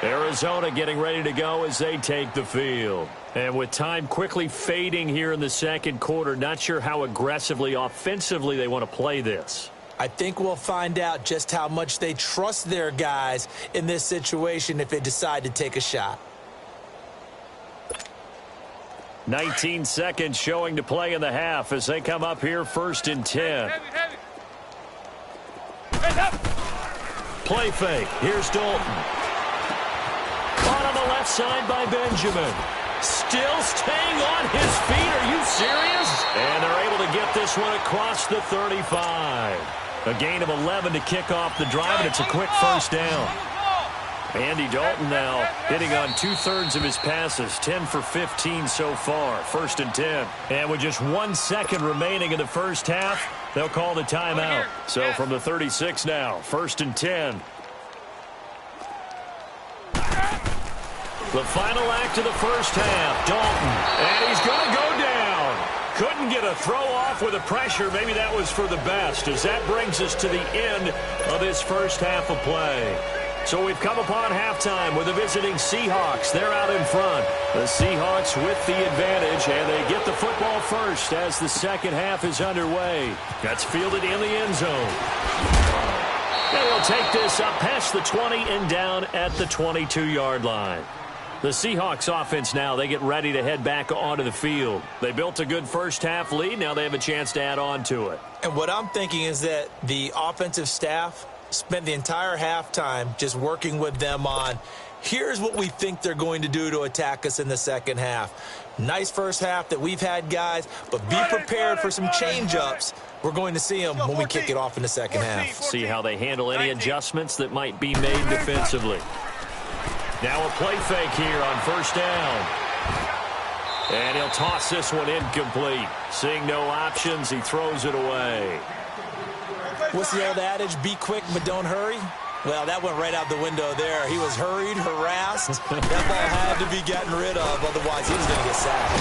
Arizona getting ready to go as they take the field. And with time quickly fading here in the 2nd quarter, not sure how aggressively, offensively they want to play this. I think we'll find out just how much they trust their guys in this situation if they decide to take a shot. 19 seconds showing to play in the half as they come up here 1st and 10. Play fake. Here's Dalton. Caught on the left side by Benjamin. Still staying on his feet. Are you serious? And they're able to get this one across the 35. A gain of 11 to kick off the drive, and it's a quick 1st down. Andy Dalton now hitting on 2/3 of his passes, 10 for 15 so far. 1st and 10. And with just 1 second remaining in the first half, they'll call the timeout. So from the 36 now, 1st and 10. The final act of the first half, Dalton. And he's going to go down. Couldn't get a throw off with the pressure. Maybe that was for the best, as that brings us to the end of this first half of play. So we've come upon halftime with the visiting Seahawks. They're out in front. The Seahawks with the advantage, and they get the football first as the 2nd half is underway. That's fielded in the end zone. And they'll take this up past the 20 and down at the 22-yard line. The Seahawks offense now, they get ready to head back onto the field. They built a good first half lead. Now they have a chance to add on to it. And what I'm thinking is that the offensive staff spent the entire halftime just working with them on, here's what we think they're going to do to attack us in the 2nd half. Nice first half that we've had, guys, but be prepared for some change-ups. We're going to see them when we kick it off in the 2nd half. See how they handle any adjustments that might be made defensively. Now a play fake here on first down. And he'll toss this one incomplete. Seeing no options, he throws it away. What's the old adage? Be quick, but don't hurry. Well, that went right out the window there. He was hurried, harassed. That ball had to be gotten rid of, otherwise he was going to get sacked.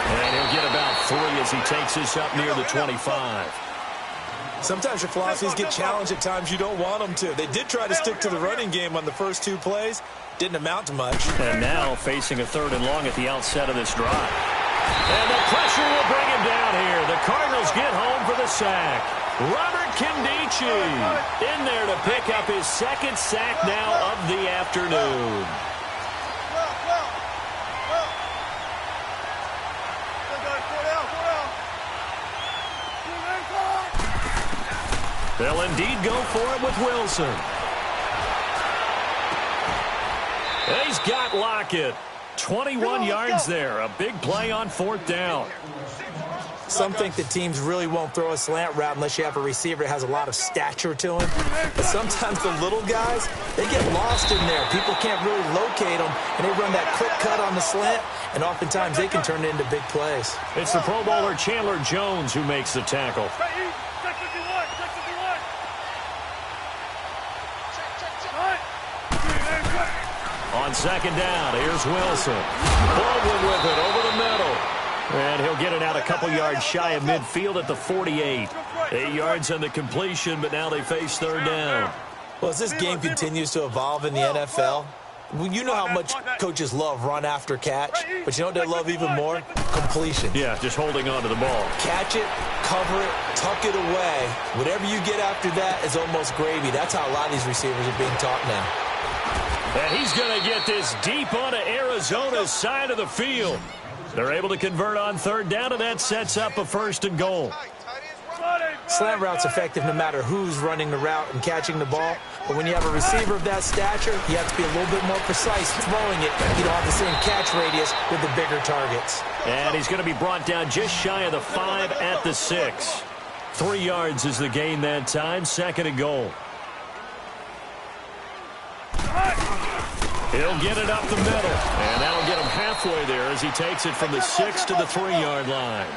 And he'll get about 3 as he takes this up near the 25. Sometimes your philosophies get challenged at times you don't want them to. They did try to stick to the running game on the first 2 plays. Didn't amount to much. And now facing a 3rd and long at the outset of this drive. And the pressure will bring him down here. The Cardinals get home for the sack. Robert Nkemdiche in there to pick up his 2nd sack now of the afternoon. They'll indeed go for it with Wilson. He's got Lockett. 21 yards there. A big play on 4th down. Some think that teams really won't throw a slant route unless you have a receiver that has a lot of stature to him. But sometimes the little guys, they get lost in there. People can't really locate them, and they run that quick cut on the slant, and oftentimes they can turn it into big plays. It's the Pro Bowler Chandler Jones who makes the tackle. On 2nd down, here's Wilson. Baldwin with it over the middle. And he'll get it out a couple yards shy of midfield at the 48. 8 yards on the completion, but now they face 3rd down. Well, as this game continues to evolve in the NFL, you know how much coaches love run after catch, but you know what they love even more? Completion. Yeah, just holding on to the ball. Catch it, cover it, tuck it away. Whatever you get after that is almost gravy. That's how a lot of these receivers are being taught now. And he's going to get this deep onto Arizona's side of the field. They're able to convert on 3rd down, and that sets up a 1st and goal. Slant route's effective no matter who's running the route and catching the ball. But when you have a receiver of that stature, you have to be a little bit more precise throwing it. You don't have the same catch radius with the bigger targets. And he's going to be brought down just shy of the 5 at the 6. 3 yards is the gain that time, 2nd and goal. He'll get it up the middle, and that'll get him halfway there as he takes it from the 6 to the 3-yard line.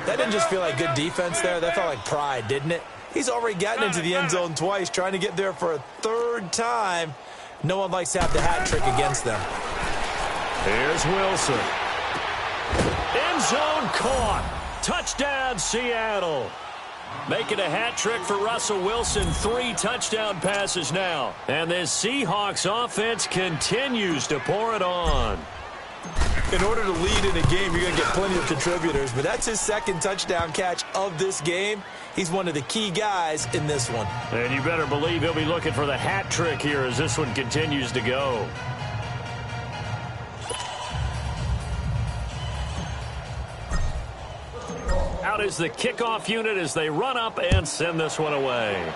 That didn't just feel like good defense there. That felt like pride, didn't it? He's already gotten into the end zone twice, trying to get there for a 3rd time. No one likes to have the hat trick against them. Here's Wilson. End zone caught. Touchdown, Seattle. Making a hat trick for Russell Wilson. 3 touchdown passes now. And this Seahawks offense continues to pour it on. In order to lead in a game, you're going to get plenty of contributors. But that's his 2nd touchdown catch of this game. He's one of the key guys in this one. And you better believe he'll be looking for the hat trick here as this one continues to go. Out is the kickoff unit as they run up and send this one away.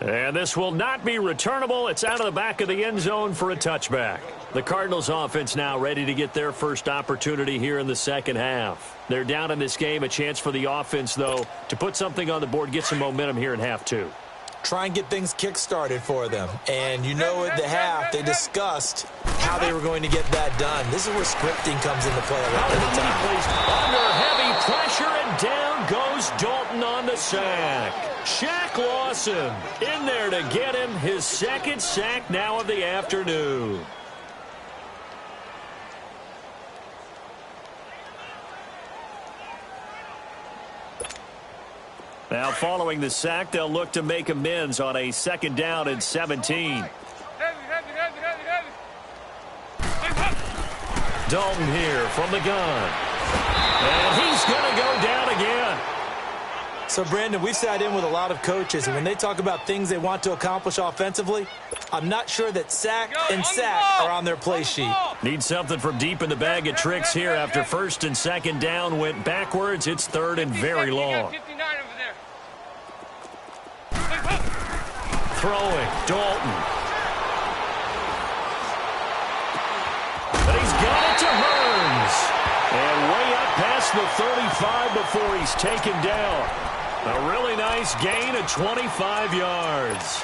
And this will not be returnable. It's out of the back of the end zone for a touchback. The Cardinals offense now ready to get their first opportunity here in the 2nd half. They're down in this game. A chance for the offense, though, to put something on the board, get some momentum here in half 2. Try and get things kick-started for them. And you know at the half, they discussed how they were going to get that done. This is where scripting comes into play a lot of the time. Under heavy pressure, and down goes Dalton on the sack. Shaq Lawson in there to get him his 2nd sack now of the afternoon. Now following the sack, they'll look to make amends on a 2nd down and 17. Dalton here from the gun. And he's going to go down again. So, Brandon, we've sat in with a lot of coaches, and when they talk about things they want to accomplish offensively, I'm not sure that sack and sack are on their play sheet. Need something from deep in the bag of tricks here after 1st and 2nd down went backwards. It's 3rd and very long. Throwing, Dalton. But he's got it to Hearns. And way up past the 35 before he's taken down. A really nice gain of 25 yards.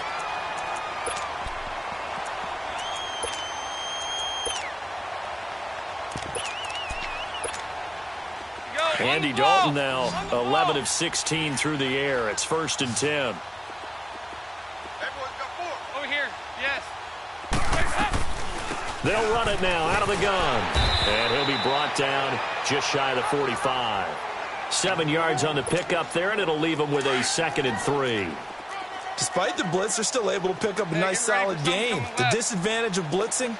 Andy Dalton now 11 of 16 through the air. It's 1st and 10. Everyone's got 4. Over here. Yes. They'll run it now out of the gun. And he'll be brought down just shy of the 45. 7 yards on the pickup there, and it'll leave him with a 2nd and 3. Despite the blitz, they're still able to pick up a nice, solid gain. The disadvantage of blitzing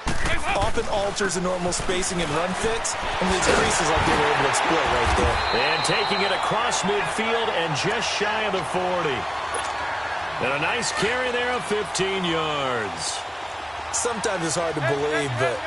often alters the normal spacing and run fits, and leaves creases like they were able to exploit right there. And taking it across midfield and just shy of the 40. And a nice carry there of 15 yards. Sometimes it's hard to believe, but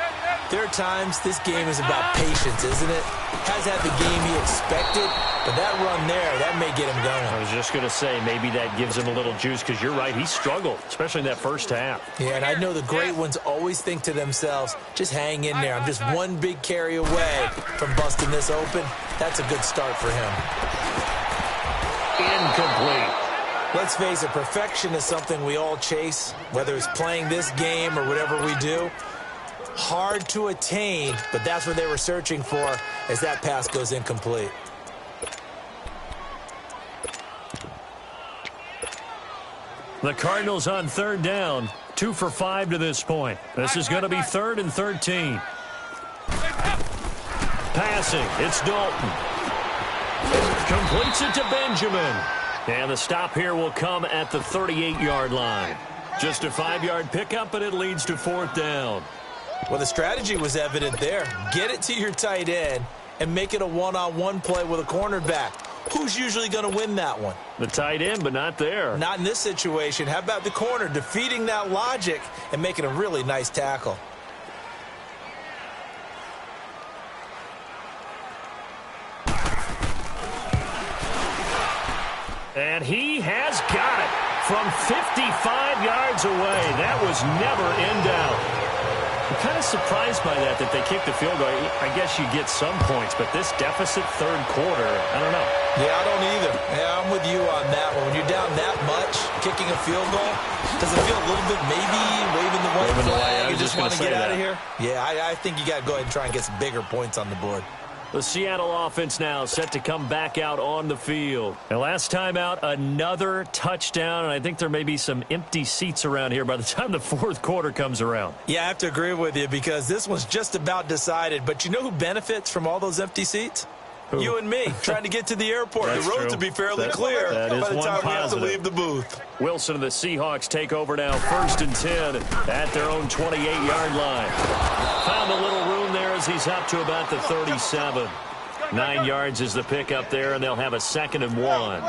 there are times this game is about patience, isn't it? Has had the game he expected, but that run there, that may get him going. I was just going to say, maybe that gives him a little juice, because you're right, he struggled, especially in that first half. Yeah, and I know the great ones always think to themselves, just hang in there. I'm just one big carry away from busting this open. That's a good start for him. Incomplete. Let's face it, perfection is something we all chase, whether it's playing this game or whatever we do. Hard to attain, but that's what they were searching for as that pass goes incomplete. The Cardinals on 3rd down, 2 for 5 to this point. This is going to be 3rd and 13. Passing, it's Dalton. Completes it to Benjamin. And the stop here will come at the 38-yard line. Just a 5-yard pickup, but it leads to 4th down. Well, the strategy was evident there. Get it to your tight end and make it a one-on-one play with a cornerback. Who's usually going to win that one? The tight end, but not there. Not in this situation. How about the corner defeating that logic and making a really nice tackle? And he has got it from 55 yards away. That was never in doubt. I'm kind of surprised by that they kicked the field goal. I guess you get some points, but this deficit 3rd quarter, I don't know. Yeah, I don't either. Yeah, I'm with you on that one. When you're down that much, kicking a field goal, does it feel a little bit maybe waving the white flag? You just want to get out of here? Yeah, I think you got to go ahead and try and get some bigger points on the board. The Seattle offense now set to come back out on the field. And last time out, another touchdown, and I think there may be some empty seats around here by the time the 4th quarter comes around. Yeah, I have to agree with you because this one's just about decided. But you know who benefits from all those empty seats? Who? You and me, trying to get to the airport. The road to be fairly clear by the time we have to leave the booth. Wilson and the Seahawks take over now, 1st and 10 at their own 28-yard line. Found a little room there as he's up to about the 37. 9 yards is the pickup there, and they'll have a 2nd and 1.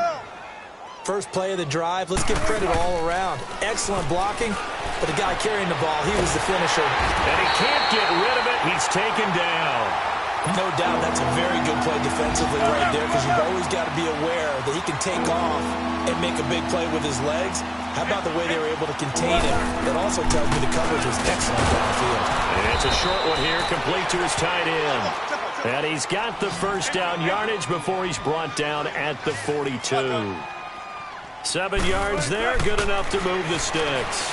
First play of the drive. Let's give credit all around. Excellent blocking, but the guy carrying the ball, he was the finisher. And he can't get rid of it. He's taken down. No doubt that's a very good play defensively right there because you've always got to be aware that he can take off and make a big play with his legs. How about the way they were able to contain him? That also tells me the coverage was excellent downfield. And it's a short one here, complete to his tight end. And he's got the 1st down yardage before he's brought down at the 42. 7 yards there, good enough to move the sticks.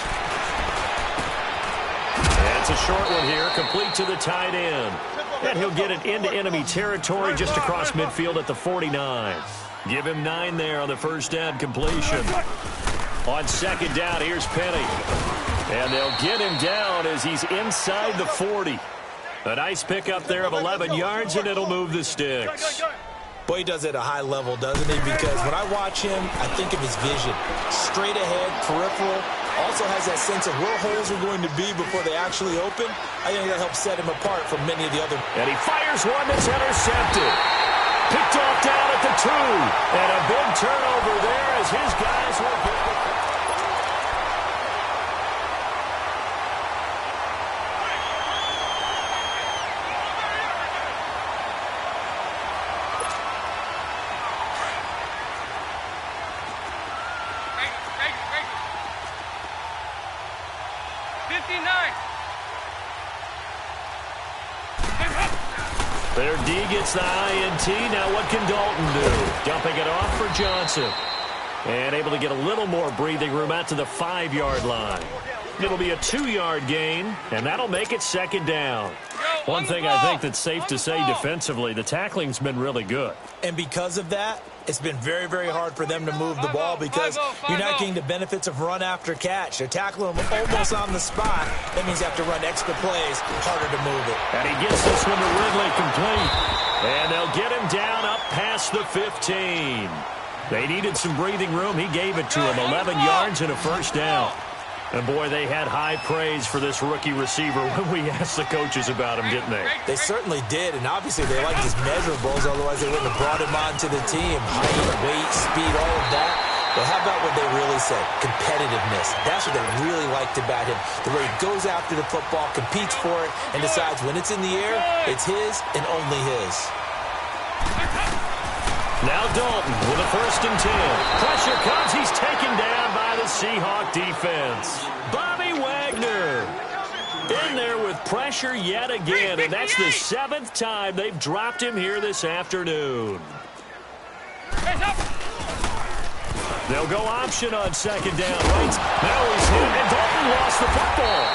And it's a short one here, complete to the tight end. And he'll get it into enemy territory just across midfield at the 49. Give him 9 there on the 1st down completion. On 2nd down, here's Penny. And they'll get him down as he's inside the 40. A nice pickup there of 11 yards, and it'll move the sticks. Boy, he does it at a high level, doesn't he? Because when I watch him, I think of his vision. Straight ahead, peripheral. Also has that sense of where holes are going to be before they actually open. I think that helps set him apart from many of the other. And he fires one that's intercepted. Picked off down at the 2. And a big turnover there as his guys will get it. Their D gets the INT. Now what can Dalton do? Dumping it off for Johnson. And able to get a little more breathing room out to the 5-yard line. It'll be a 2-yard gain, and that'll make it 2nd down. One thing I think that's safe to say defensively, the tackling's been really good. And because of that, it's been very, very hard for them to move the ball because you're not getting the benefits of run after catch. They're tackling them almost on the spot. That means you have to run extra plays, harder to move it. And he gets this one to Ridley complete. And they'll get him down up past the 15. They needed some breathing room. He gave it to him, 11 yards and a first down. And, boy, they had high praise for this rookie receiver when we asked the coaches about him, didn't they? They certainly did, and obviously they liked his measurables, otherwise they wouldn't have brought him onto the team. Height, weight, speed, all of that. But how about what they really said? Competitiveness. That's what they really liked about him. The way he goes after the football, competes for it, and decides when it's in the air, it's his and only his. Now Dalton with a 1st and 10. Pressure comes. He's taken down by the Seahawk defense. Bobby Wagner in there with pressure yet again, and that's the 7th time they've dropped him here this afternoon. They'll go option on 2nd down. Right now he's hit, and Dalton lost the football.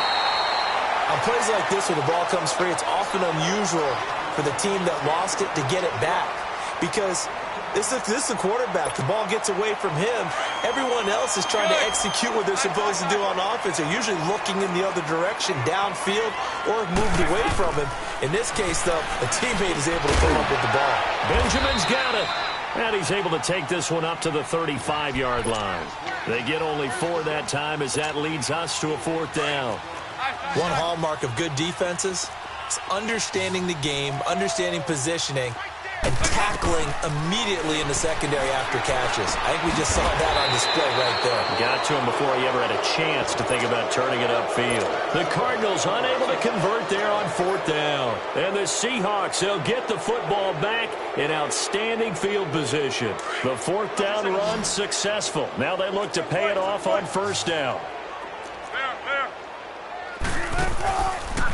On plays like this where the ball comes free, it's often unusual for the team that lost it to get it back because this is the quarterback. The ball gets away from him. Everyone else is trying to execute what they're supposed to do on offense. They're usually looking in the other direction, downfield, or moved away from him. In this case, though, a teammate is able to come up with the ball. Benjamin's got it. And he's able to take this one up to the 35-yard line. They get only 4 that time as that leads us to a 4th down. One hallmark of good defenses is understanding the game, understanding positioning, and tackling immediately in the secondary after catches. I think we just saw that on display right there. Got to him before he ever had a chance to think about turning it upfield. The Cardinals unable to convert there on 4th down. And the Seahawks, they'll get the football back in outstanding field position. The 4th down run successful. Now they look to pay it off on 1st down.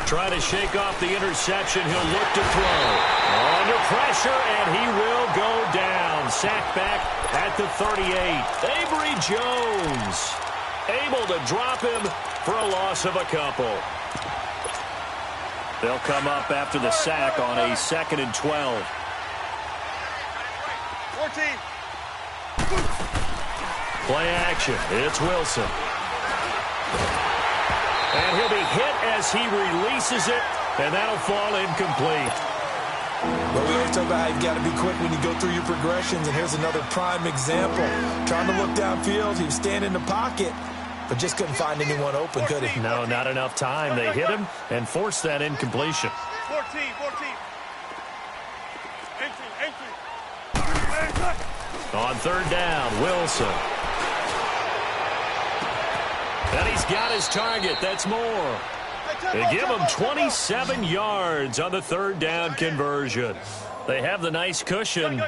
Trying to shake off the interception. He'll look to throw. Under pressure, and he will go down. Sacked back at the 38. Avery Jones able to drop him for a loss of a couple. They'll come up after the sack on a 2nd and 12. 14. Play action. It's Wilson. And he'll be hit as he releases it, and that'll fall incomplete. Well, we always talk about how you've got to be quick when you go through your progressions, and here's another prime example. Trying to look downfield, he was standing in the pocket, but just couldn't find anyone open, could he? No, not enough time. They hit him and forced that incompletion. 14. On 3rd down, Wilson. And he's got his target. That's more. They give him 27 yards on the 3rd down conversion. They have the nice cushion.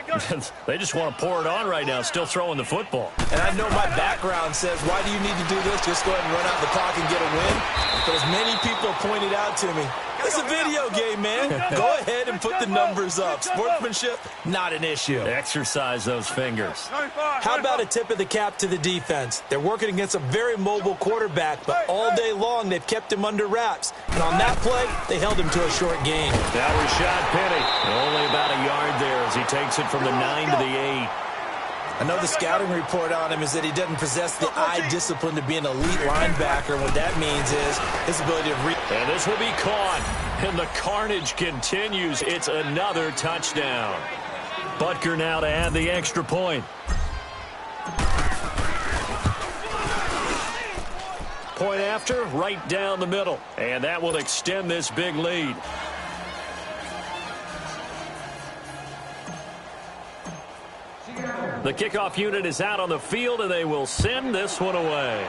They just want to pour it on right now, still throwing the football. And I know my background says, why do you need to do this? Just go ahead and run out the clock and get a win. But as many people pointed out to me, it's a video game, man. Go ahead and put the numbers up. Sportsmanship, not an issue. Exercise those fingers. How about a tip of the cap to the defense? They're working against a very mobile quarterback, but all day long they've kept him under wraps. And on that play, they held him to a short gain. Now Rashad Penny, only about a yard there as he takes it from the 9 to the 8. I know the scouting report on him is that he doesn't possess the eye discipline to be an elite linebacker. What that means is his ability to read. And this will be caught. And the carnage continues. It's another touchdown. Butker now to add the extra point. Point after, right down the middle. And that will extend this big lead. The kickoff unit is out on the field, and they will send this one away.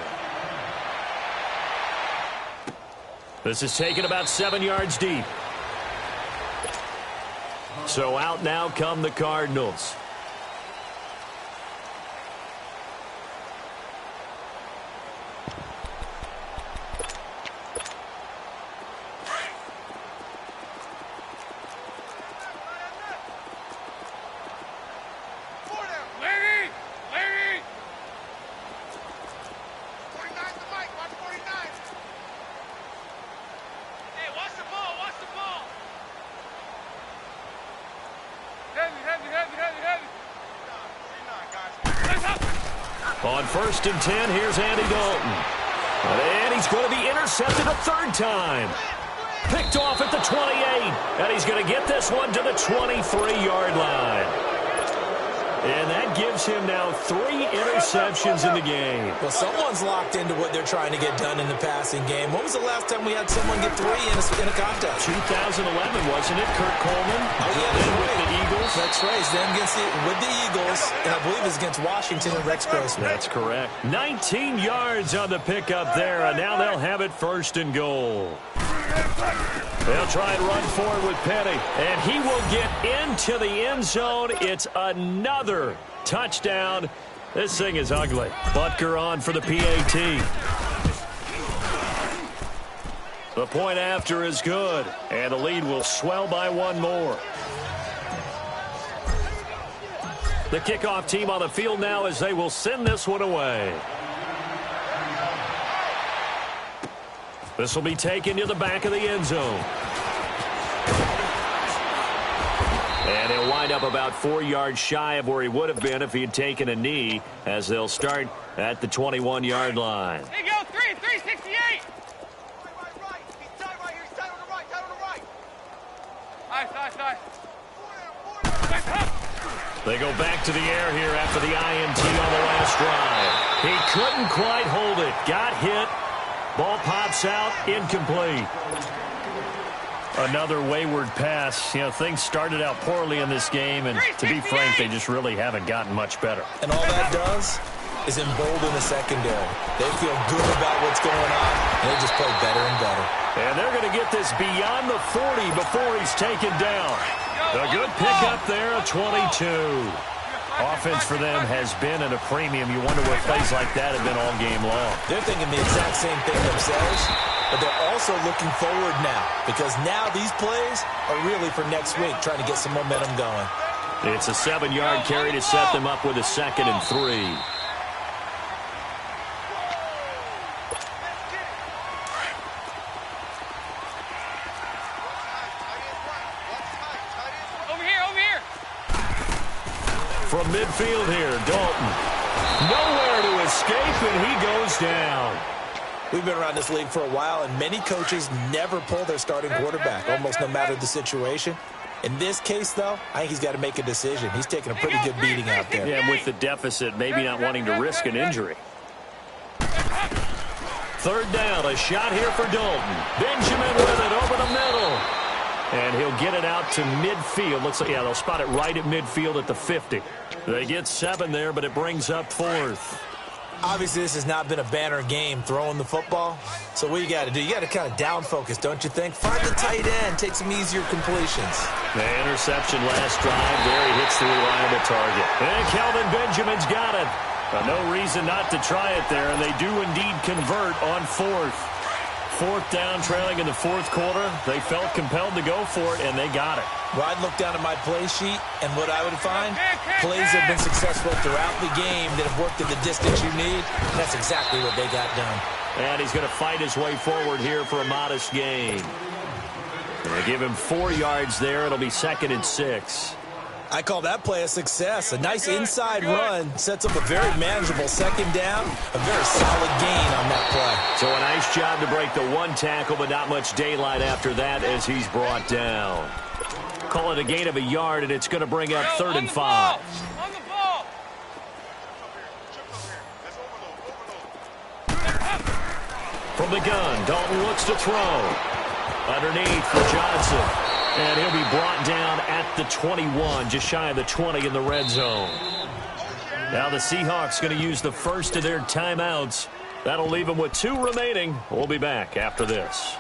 This is taken about 7 yards deep. So out now come the Cardinals. On 1st and 10, here's Andy Dalton. And he's going to be intercepted a third time. Picked off at the 28. And he's going to get this one to the 23-yard line. And that gives him now 3 interceptions in the game. Well, someone's locked into what they're trying to get done in the passing game. When was the last time we had someone get 3 in a contest? 2011, wasn't it? Kurt Coleman. Oh, yeah, that's with right. the Eagles. That's right. Then with the Eagles, and I believe it's against Washington and Rex Grossman. That's correct. 19 yards on the pickup there, and now they'll have it 1st and goal. They'll try and run forward with Penny, and he will get into the end zone. It's another touchdown. This thing is ugly. Butker on for the PAT. The point after is good, and the lead will swell by 1 more. The kickoff team on the field now as they will send this one away. This will be taken to the back of the end zone. And he'll wind up about 4 yards shy of where he would have been if he had taken a knee, as they'll start at the 21-yard line. Here you go, 368. Right. He's tight right here. He's tight on the right. Tight on the right. Nice. They go back to the air here after the INT on the last drive. He couldn't quite hold it. Got hit. Ball pops out, incomplete. Another wayward pass. You know, things started out poorly in this game, and to be frank, they just really haven't gotten much better. And all that does is embolden the secondary. They feel good about what's going on, and they just play better and better. And they're going to get this beyond the 40 before he's taken down. A good pickup there, a 22. Offense for them has been at a premium. You wonder what plays like that have been all game long. They're thinking the exact same thing themselves, but they're also looking forward now, because now these plays are really for next week, trying to get some momentum going. It's a 7-yard carry to set them up with a 2nd and 3. From midfield here, Dalton. Nowhere to escape, and he goes down. We've been around this league for a while, and many coaches never pull their starting quarterback, almost no matter the situation. In this case, though, I think he's got to make a decision. He's taking a pretty good beating out there. Yeah, and with the deficit, maybe not wanting to risk an injury. 3rd down, a shot here for Dalton. Benjamin with it over the middle. And he'll get it out to midfield. Looks like, yeah, they'll spot it right at midfield at the 50. They get 7 there, but it brings up 4th. Obviously, this has not been a banner game throwing the football. So what you got to do, you got to kind of down focus, don't you think? Find the tight end, take some easier completions. The interception last drive there. He hits the reliable target. And Kelvin Benjamin's got it. No reason not to try it there, and they do indeed convert on 4th. 4th down, trailing in the 4th quarter. They felt compelled to go for it, and they got it. Well, I'd look down at my play sheet, and what I would find, plays have been successful throughout the game that have worked at the distance you need. That's exactly what they got done. And he's going to fight his way forward here for a modest gain. They give him 4 yards there. It'll be 2nd and 6. I call that play a success. A nice inside run sets up a very manageable 2nd down. A very solid gain on that play. So a nice job to break the 1 tackle, but not much daylight after that as he's brought down. Call it a gain of a yard, and it's going to bring up 3rd and 5. On the ball. From the gun, Dalton looks to throw. Underneath for Johnson. And he'll be brought down at the 21, just shy of the 20 in the red zone. Now the Seahawks going to use the first of their timeouts. That'll leave them with 2 remaining. We'll be back after this.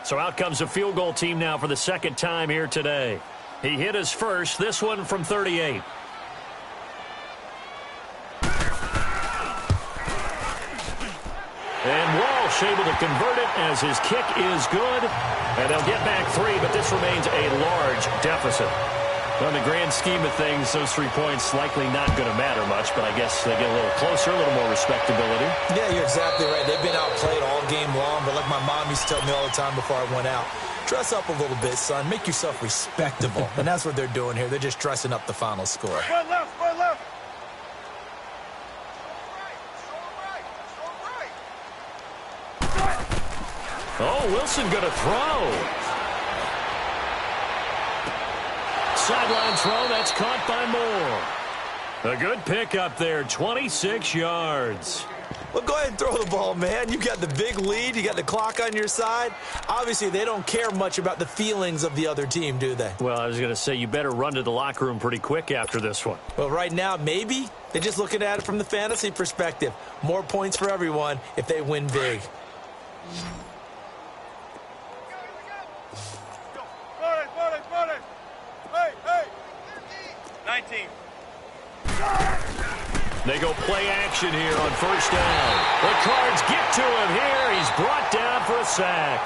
So out comes the field goal team now for the 2nd time here today. He hit his first, this one from 38. And Walsh able to convert it as his kick is good. And they'll get back 3, but this remains a large deficit. Well, in the grand scheme of things, those 3 points likely not going to matter much, but I guess they get a little closer, a little more respectability. Yeah, you're exactly right. They've been outplayed all game long, but like my mom used to tell me all the time before I went out, dress up a little bit, son. Make yourself respectable. And that's what they're doing here. They're just dressing up the final score. Spread left. Oh, Wilson going to throw. Sideline throw, that's caught by Moore. A good pickup there, 26 yards. Well, go ahead and throw the ball, man. You got the big lead. You got the clock on your side. Obviously, they don't care much about the feelings of the other team, do they? Well, I was going to say, you better run to the locker room pretty quick after this one. Well, right now, maybe. They're just looking at it from the fantasy perspective. More points for everyone if they win big. Hey! 19. They go play action here on first down. The Cards get to him here. He's brought down for a sack.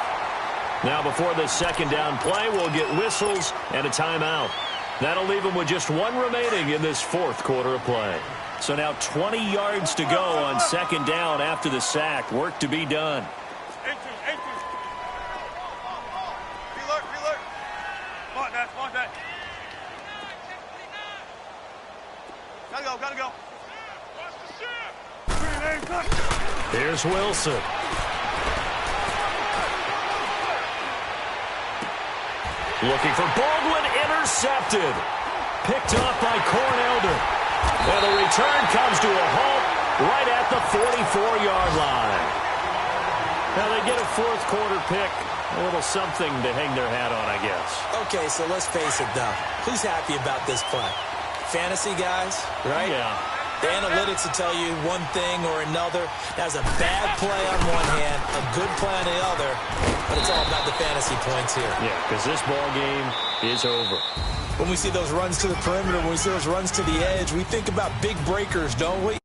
Now before the second down play, we'll get whistles and a timeout. That'll leave them with just one remaining in this fourth quarter of play. So now 20 yards to go on second down after the sack. Work to be done. Gotta go. Here's Wilson. Looking for Baldwin, intercepted. Picked off by Cornelder. And the return comes to a halt right at the 44-yard line. Now they get a fourth quarter pick. A little something to hang their hat on, I guess. Okay, so let's face it, though. Who's happy about this play? Fantasy guys, right? Yeah. The analytics will tell you one thing or another. That's a bad play on one hand, a good play on the other, but it's all about the fantasy points here. Yeah, because this ball game is over. When we see those runs to the perimeter, when we see those runs to the edge, we think about big breakers, don't we?